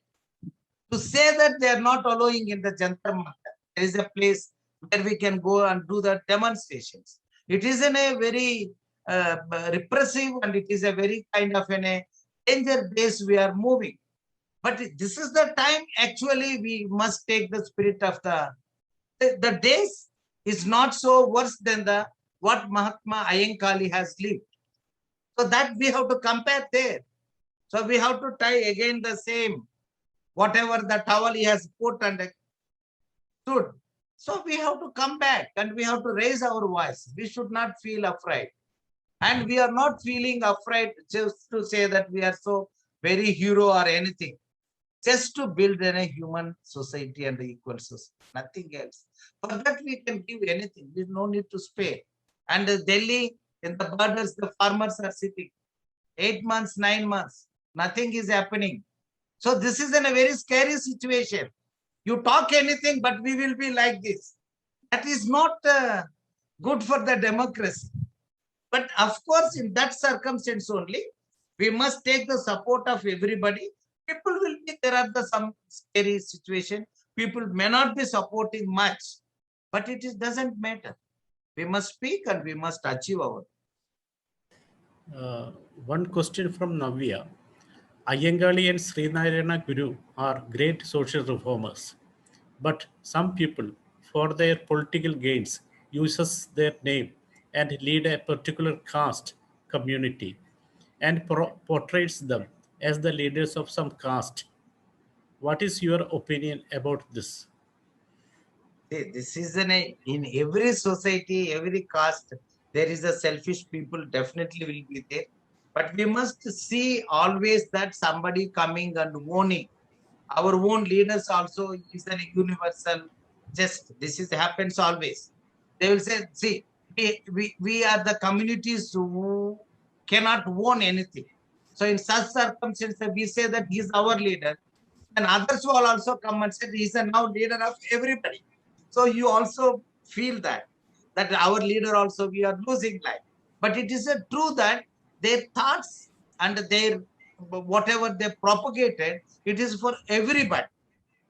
to say that they are not allowing in the Jantar Mantar, there is a place where we can go and do the demonstrations. It is in a very repressive, and it is a very kind of in a danger base we are moving. But this is the time actually we must take the spirit of the days is not so worse than what Mahatma Ayengali has lived. So that we have to compare there. So we have to try again the same, whatever the towel he has put and stood. So we have to come back and we have to raise our voice. We should not feel afraid. And we are not feeling afraid just to say that we are so very hero or anything. Just to build a human society and equal society, nothing else. For that we can give anything. There is no need to spare. And Delhi, in the borders, the farmers are sitting 8 months, 9 months. Nothing is happening. So this is in a very scary situation. You talk anything, but we will be like this. That is not good for the democracy. But of course, in that circumstance only, we must take the support of everybody. People will be, there are some scary situation. People may not be supporting much, but it doesn't matter. We must speak and we must achieve our. One question from Navya. Ayengali and Srinarayana Guru are great social reformers, but some people, for their political gains, uses their name and lead a particular caste community and portrays them as the leaders of some caste. What is your opinion about this? This is in every society, every caste, there is a selfish people definitely will be there. But we must see always that somebody coming and warning. Our own leaders also is a universal. Just this happens always. They will say, see, we are the communities who cannot own anything. So in such circumstances, we say that he is our leader. And others will also come and say he is now leader of everybody. So you also feel that our leader also we are losing life. But it is a true that their thoughts and their whatever they propagated, it is for everybody.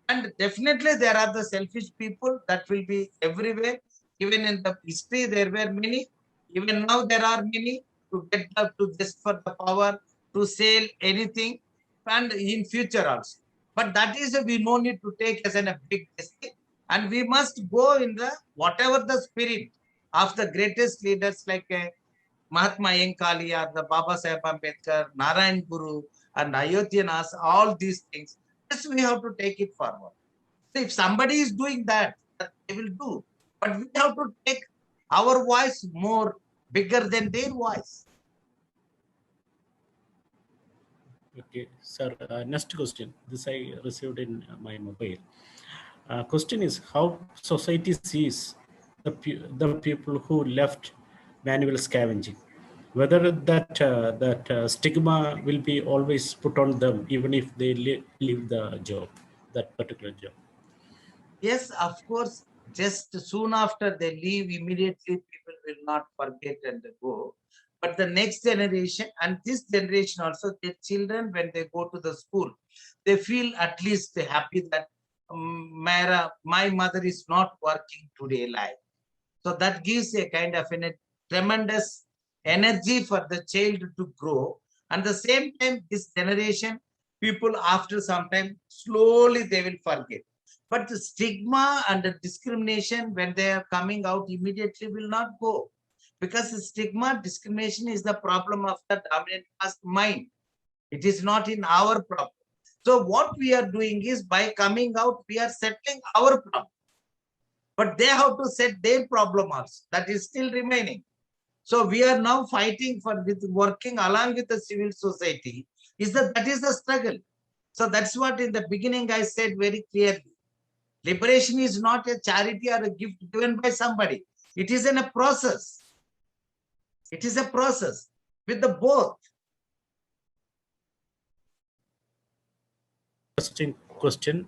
And definitely there are the selfish people that will be everywhere. Even in the history, there were many. Even now there are many to get to just for the power to sell anything, and in future also. But that is we no need to take as a big mistake. And we must go in the whatever the spirit of the greatest leaders like Mahatma Ayengali or the Baba Saheb Ambedkar, Narayan Guru, and Ayodhyanas, all these things. Yes, we have to take it forward. So if somebody is doing that, they will do. But we have to take our voice more bigger than their voice. Okay, sir. Next question. This I received in my mobile. Question is how society sees the people who left manual scavenging. Whether that stigma will be always put on them, even if they leave the job, that particular job. Yes, of course. Just soon after they leave, immediately people will not forget and go. But the next generation and this generation also, their children, when they go to the school, they feel at least happy that my mother is not working today live. So that gives a kind of a tremendous energy for the child to grow. And the same time, this generation, people after some time, slowly they will forget. But the stigma and the discrimination when they are coming out immediately will not go. Because the stigma, discrimination is the problem of the dominant caste mind. It is not in our problem. So what we are doing is by coming out, we are settling our problem. But they have to set their problem also. That is still remaining. So we are now fighting for working along with the civil society. That is the struggle. So that's what in the beginning I said very clearly. Liberation is not a charity or a gift given by somebody. It is in a process. It is a process with the both. Interesting question.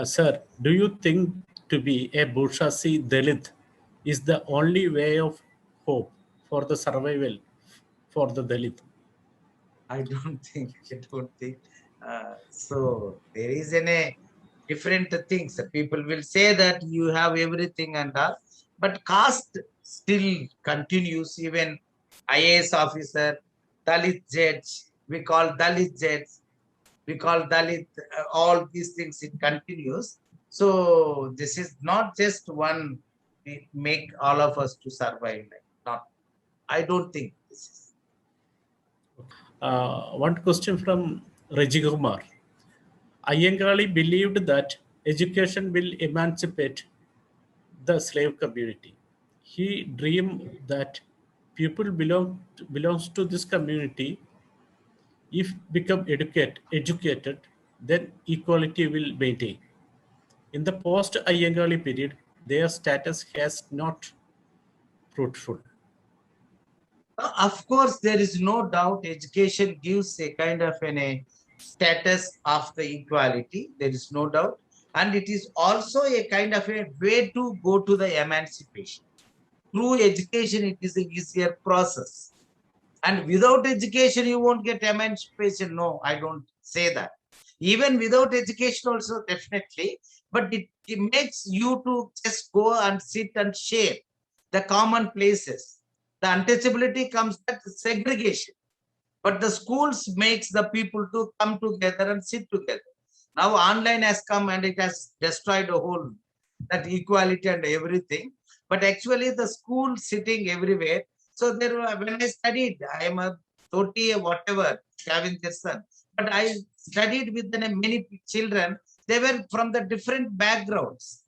Sir, do you think to be a bourgeoisie Dalit is the only way of hope for the survival for the Dalit? I don't think. So there is a different things. People will say that you have everything and all, but caste still continues. Even IAS officer, Dalit judge, we call Dalit judge, we call Dalit, all these things, it continues. So this is not just one, we make all of us to survive. Not, I don't think this is. One question from Raji Kumar. Iyengali believed that education will emancipate the slave community. He dreamed that people belongs to this community. If become educated, then equality will maintain. In the post-Iyengali period, their status has not fruitful. Of course, there is no doubt education gives a kind of a status of the equality. There is no doubt. And it is also a kind of a way to go to the emancipation. Through education, it is an easier process. And without education, you won't get emancipation. No, I don't say that. Even without education also, definitely. But it makes you to just go and sit and share the common places. The untouchability comes at segregation. But the schools makes the people to come together and sit together. Now online has come and it has destroyed the whole, that equality and everything. But actually the school sitting everywhere. So there, when I studied, I am a 30 whatever, Scavenger son. But I studied with many children. They were from the different backgrounds,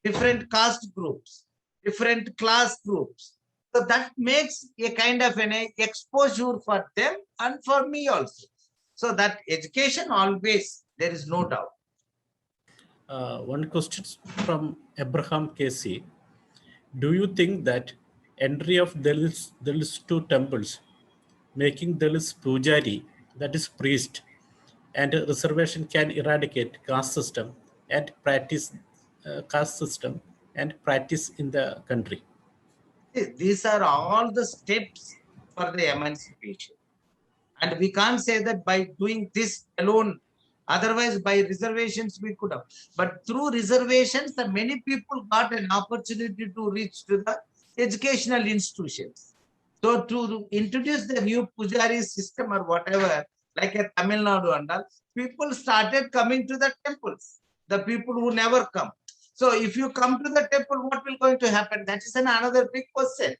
different caste groups, different class groups. So that makes a kind of an exposure for them and for me also. So that education always, there is no doubt. One question from Abraham Casey. Do you think that entry of Dalits to temples, making Dalits pujari, that is priest, and reservation can eradicate caste system and practice in the country? These are all the steps for the emancipation. And we can't say that by doing this alone, otherwise by reservations we could have. But through reservations, the many people got an opportunity to reach to the educational institutions. So to introduce the new Pujari system or whatever, like a Tamil Nadu and all, people started coming to the temples, the people who never come. So if you come to the temple, what will going to happen? That is another big question.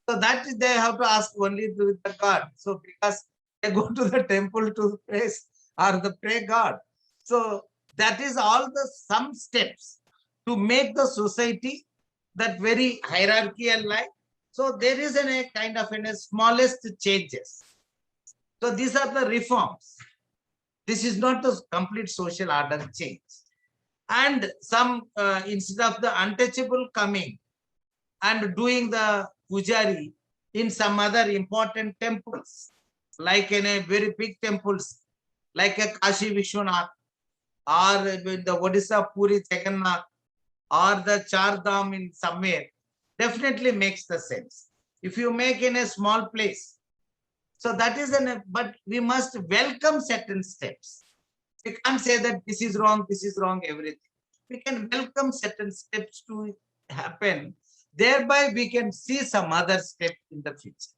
So that they have to ask only to the God. So because they go to the temple to praise or the pray God. So that is all the some steps to make the society that very hierarchical life. So there is a kind of smallest changes. So these are the reforms. This is not the complete social order change. And some instead of the untouchable coming and doing the pujari in some other important temples, like in a very big temples, like a Kashi Vishwanath, or the Odisha Puri Jagannath, or the Char Dham in somewhere, definitely makes the sense. If you make in a small place, so that is but we must welcome certain steps. We can't say that this is wrong, everything. We can welcome certain steps to happen. Thereby, we can see some other step in the future.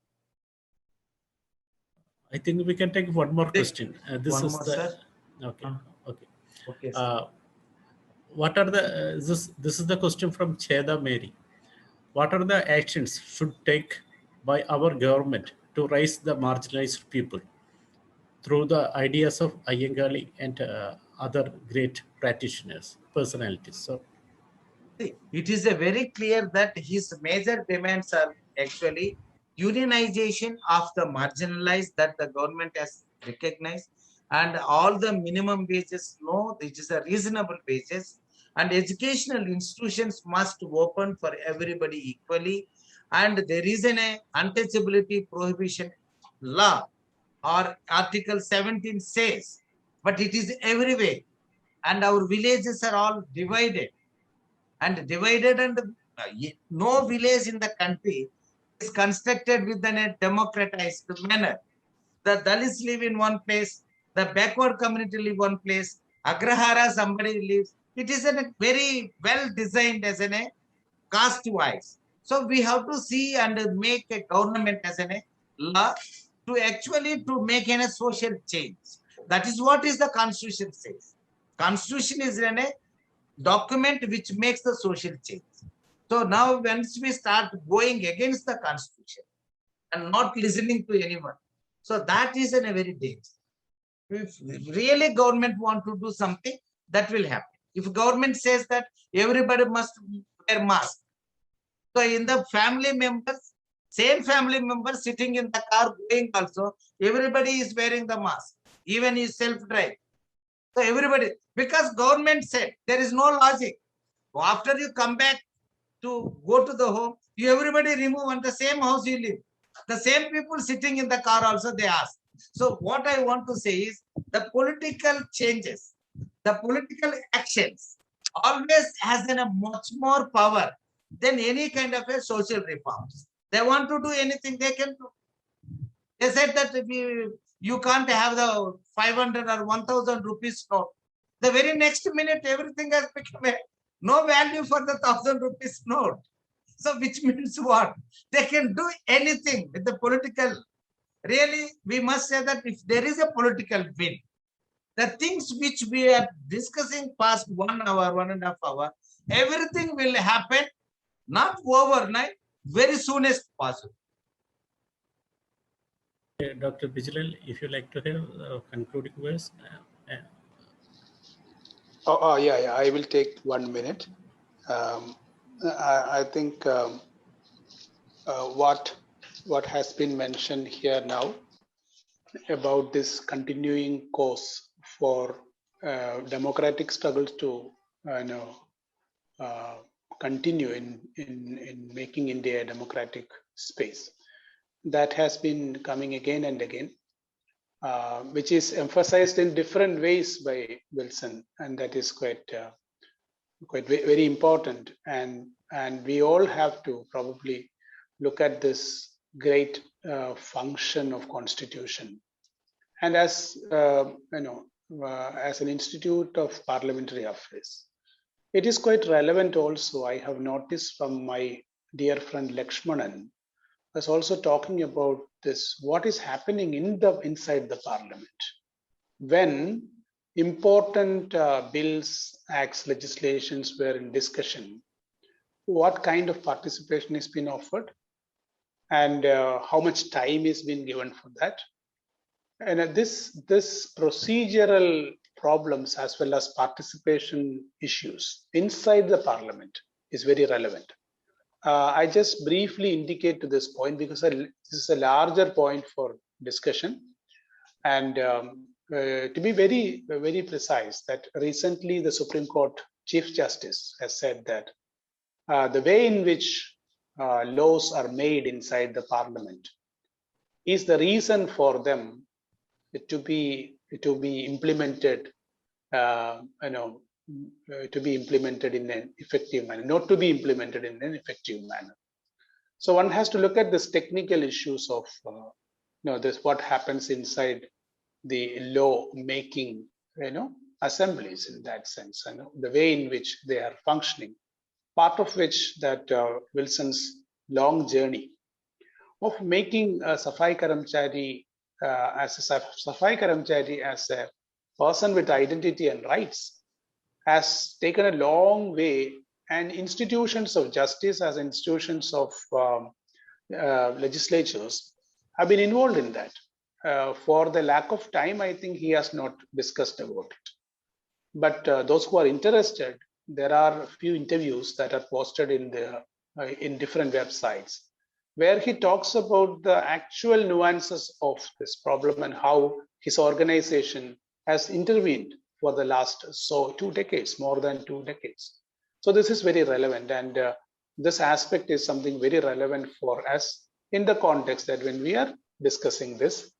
I think we can take one more question. This Okay. What are the this is the question from Cheda Mary. What are the actions should take by our government to raise the marginalized people through the ideas of Iyengali and other great practitioners, personalities? So it is a very clear that his major demands are actually unionization of the marginalized that the government has recognized, and all the minimum wages, no, it is a reasonable wages, and educational institutions must open for everybody equally, and there is an untouchability prohibition law or Article 17 says, but it is everywhere, and our villages are all divided, and no village in the country is constructed within a democratized manner. The Dalits live in one place, the backward community live one place, Agrahara somebody lives. It is a very well designed as a caste wise. So we have to see and make a government as a law to actually to make a social change. That is what is the constitution says. Constitution is a document which makes the social change. So now once we start going against the constitution and not listening to anyone, so that is a very dangerous. If really government want to do something, that will happen. If government says that everybody must wear mask, so in the family members, same family members sitting in the car going also, everybody is wearing the mask, even is self-drive. So everybody, because government said there is no logic. After you come back to go to the home, you everybody remove on the same house you live. The same people sitting in the car also they ask. So what I want to say is the political changes, the political actions always has a much more power than any kind of a social reforms. They want to do anything they can do. They said that if you can't have the 500 or 1000 rupees note. The very next minute, everything has become no value for the 1000 rupees note. So which means what? They can do anything with the political. Really, we must say that if there is a political will, the things which we are discussing past 1 hour, 1.5 hours, everything will happen, not overnight, very soon as possible. Dr. Bijilal, if you like to have concluding words. Yeah, I will take 1 minute. I think what has been mentioned here now about this continuing course for democratic struggles to continue in making India a democratic space. That has been coming again and again, which is emphasized in different ways by Wilson, and that is quite very important. And we all have to probably look at this great function of Constitution. And as as an Institute of Parliamentary Affairs, it is quite relevant also. I have noticed from my dear friend Lakshmanan was also talking about this, what is happening inside the Parliament when important bills, acts, legislations were in discussion. What kind of participation is being offered, and how much time is being given for that? And this procedural problems as well as participation issues inside the Parliament is very relevant. I just briefly indicate to this point because this is a larger point for discussion. And to be very, very precise, that recently the Supreme Court Chief Justice has said that the way in which laws are made inside the Parliament is the reason for them to be implemented, to be implemented in an effective manner, not to be implemented in an effective manner. So one has to look at this technical issues of this, what happens inside the law making assemblies in that sense, the way in which they are functioning, part of which that Wilson's long journey of making a Safai Karamchari as a person with identity and rights has taken a long way, and institutions of justice as institutions of legislatures have been involved in that. For the lack of time, I think he has not discussed about it. But those who are interested, there are a few interviews that are posted in different websites where he talks about the actual nuances of this problem and how his organization has intervened for the last 2 decades, more than 2 decades. So this is very relevant, and this aspect is something very relevant for us in the context that when we are discussing this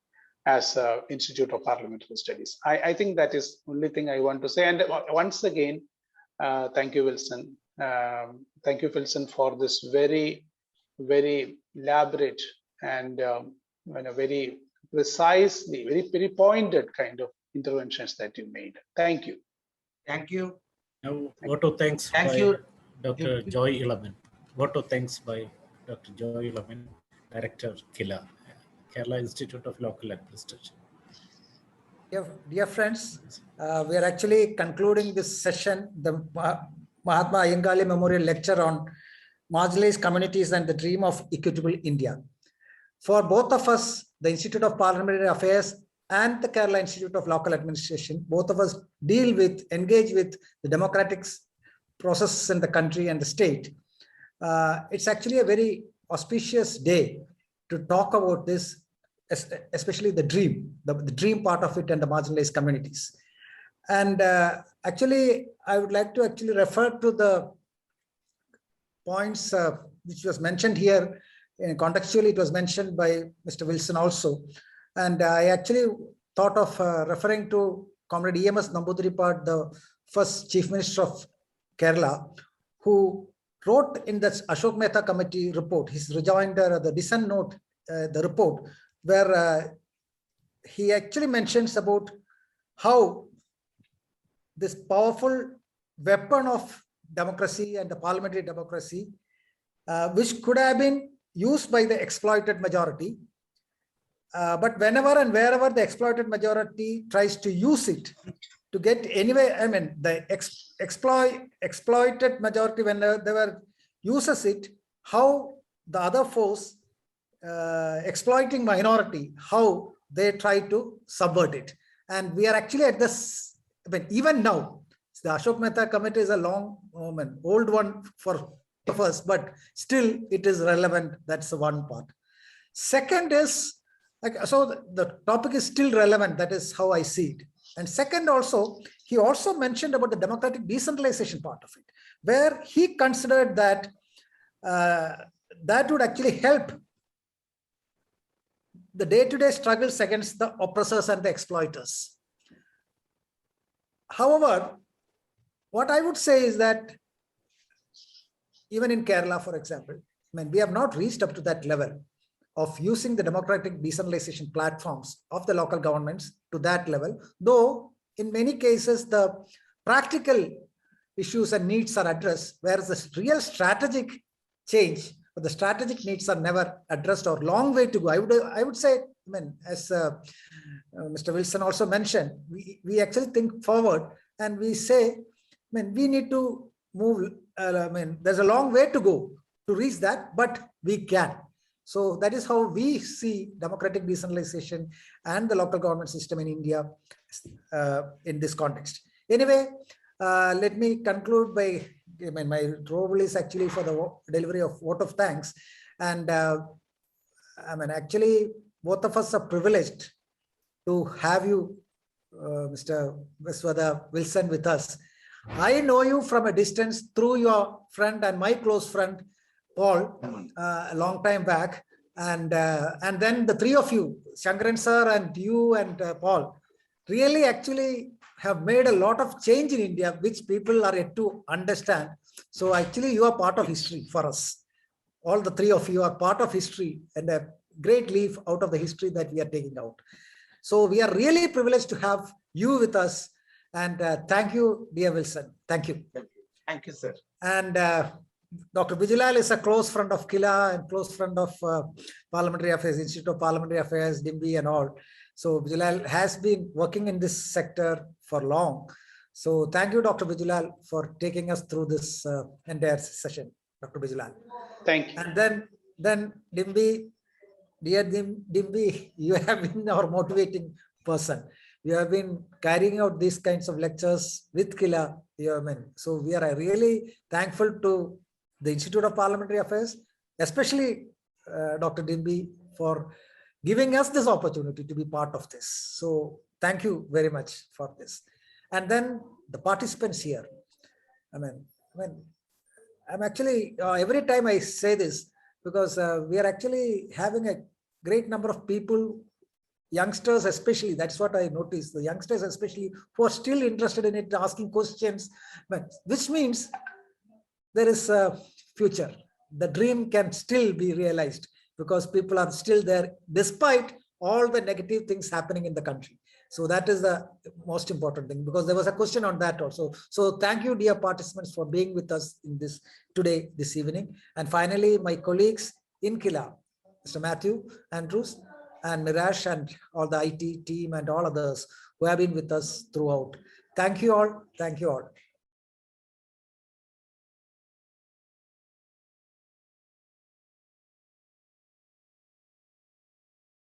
as Institute of Parliamentary Studies. I think that is the only thing I want to say. And once again, thank you, Wilson. Thank you, Wilson, for this very, very elaborate and very precisely, very pointed kind of interventions that you made. Thank you. Thank you. Now, vote of thanks Thank by you. Dr. Joy Ilaman. Vote of thanks by Dr. Joy Ilaman, Director, KILA, Kerala Institute of Local Administration. Dear friends, we are actually concluding this session, the Mahatma Iyengar Memorial Lecture on Marginalized Communities and the Dream of Equitable India. For both of us, the Institute of Parliamentary Affairs and the Kerala Institute of Local Administration, both of us engage with the democratic processes in the country and the state. It's actually a very auspicious day to talk about this, especially the dream part of it and the marginalized communities. And actually, I would like to actually refer to the points which was mentioned here. Contextually, it was mentioned by Mr. Wilson also. And I actually thought of referring to Comrade E.M.S. Namboodiripad, the first Chief Minister of Kerala, who wrote in the Ashok Mehta Committee report, his rejoinder, the dissent note, the report, where he actually mentions about how this powerful weapon of democracy and the parliamentary democracy, which could have been used by the exploited majority, but whenever and wherever the exploited majority tries to use it to get anyway, I mean, the exploited majority, when they were uses it, how the other force exploiting minority, how they try to subvert it. And we are actually at this, I mean, even now, the Ashok Mehta Committee is a long, old one for us, but still it is relevant. That's the one part. Second is, so the topic is still relevant. That is how I see it. And second also, he also mentioned about the democratic decentralization part of it, where he considered that that would actually help the day-to-day struggles against the oppressors and the exploiters. However, what I would say is that even in Kerala, for example, I mean, we have not reached up to that level of using the democratic decentralization platforms of the local governments to that level, though in many cases the practical issues and needs are addressed, whereas the real strategic change, but the strategic needs are never addressed, or long way to go. I would say, I mean, as Mr. Wilson also mentioned, we actually think forward and we say, I mean, we need to move. I mean, there's a long way to go to reach that, but we can. So that is how we see democratic decentralization and the local government system in India in this context. Anyway, let me conclude by, I mean, my role is actually for the delivery of vote of thanks. And I mean, actually, both of us are privileged to have you, Mr. Viswada Wilson, with us. I know you from a distance through your friend and my close friend, Paul, a long time back. And then the three of you, Shankaran sir and you and Paul, really actually have made a lot of change in India, which people are yet to understand. So actually you are part of history for us. All the three of you are part of history and a great leaf out of the history that we are taking out. So we are really privileged to have you with us. And thank you, dear Wilson. Thank you. Thank you, sir. And Dr. Bijilal is a close friend of KILA and close friend of Parliamentary Affairs, Institute of Parliamentary Affairs, DIMBY and all. So Bijilal has been working in this sector for long. So thank you, Dr. Bijilal, for taking us through this entire session, Dr. Bijilal. Thank you. And then DIMBY, dear DIMBY, you have been our motivating person. You have been carrying out these kinds of lectures with KILA. So we are really thankful to the Institute of Parliamentary Affairs, especially Dr. DIMBY, for giving us this opportunity to be part of this. So thank you very much for this. And then the participants here. I mean, I'm actually, every time I say this, because we are actually having a great number of people, youngsters especially, that's what I noticed, the youngsters especially, who are still interested in it, asking questions, but which means there is a future. The dream can still be realized because people are still there despite all the negative things happening in the country. So that is the most important thing, because there was a question on that also. So thank you, dear participants, for being with us in this today, this evening. And finally, my colleagues in Kila, Mr. Matthew Andrews and Mirash and all the IT team and all others who have been with us throughout. Thank you all. Thank you all.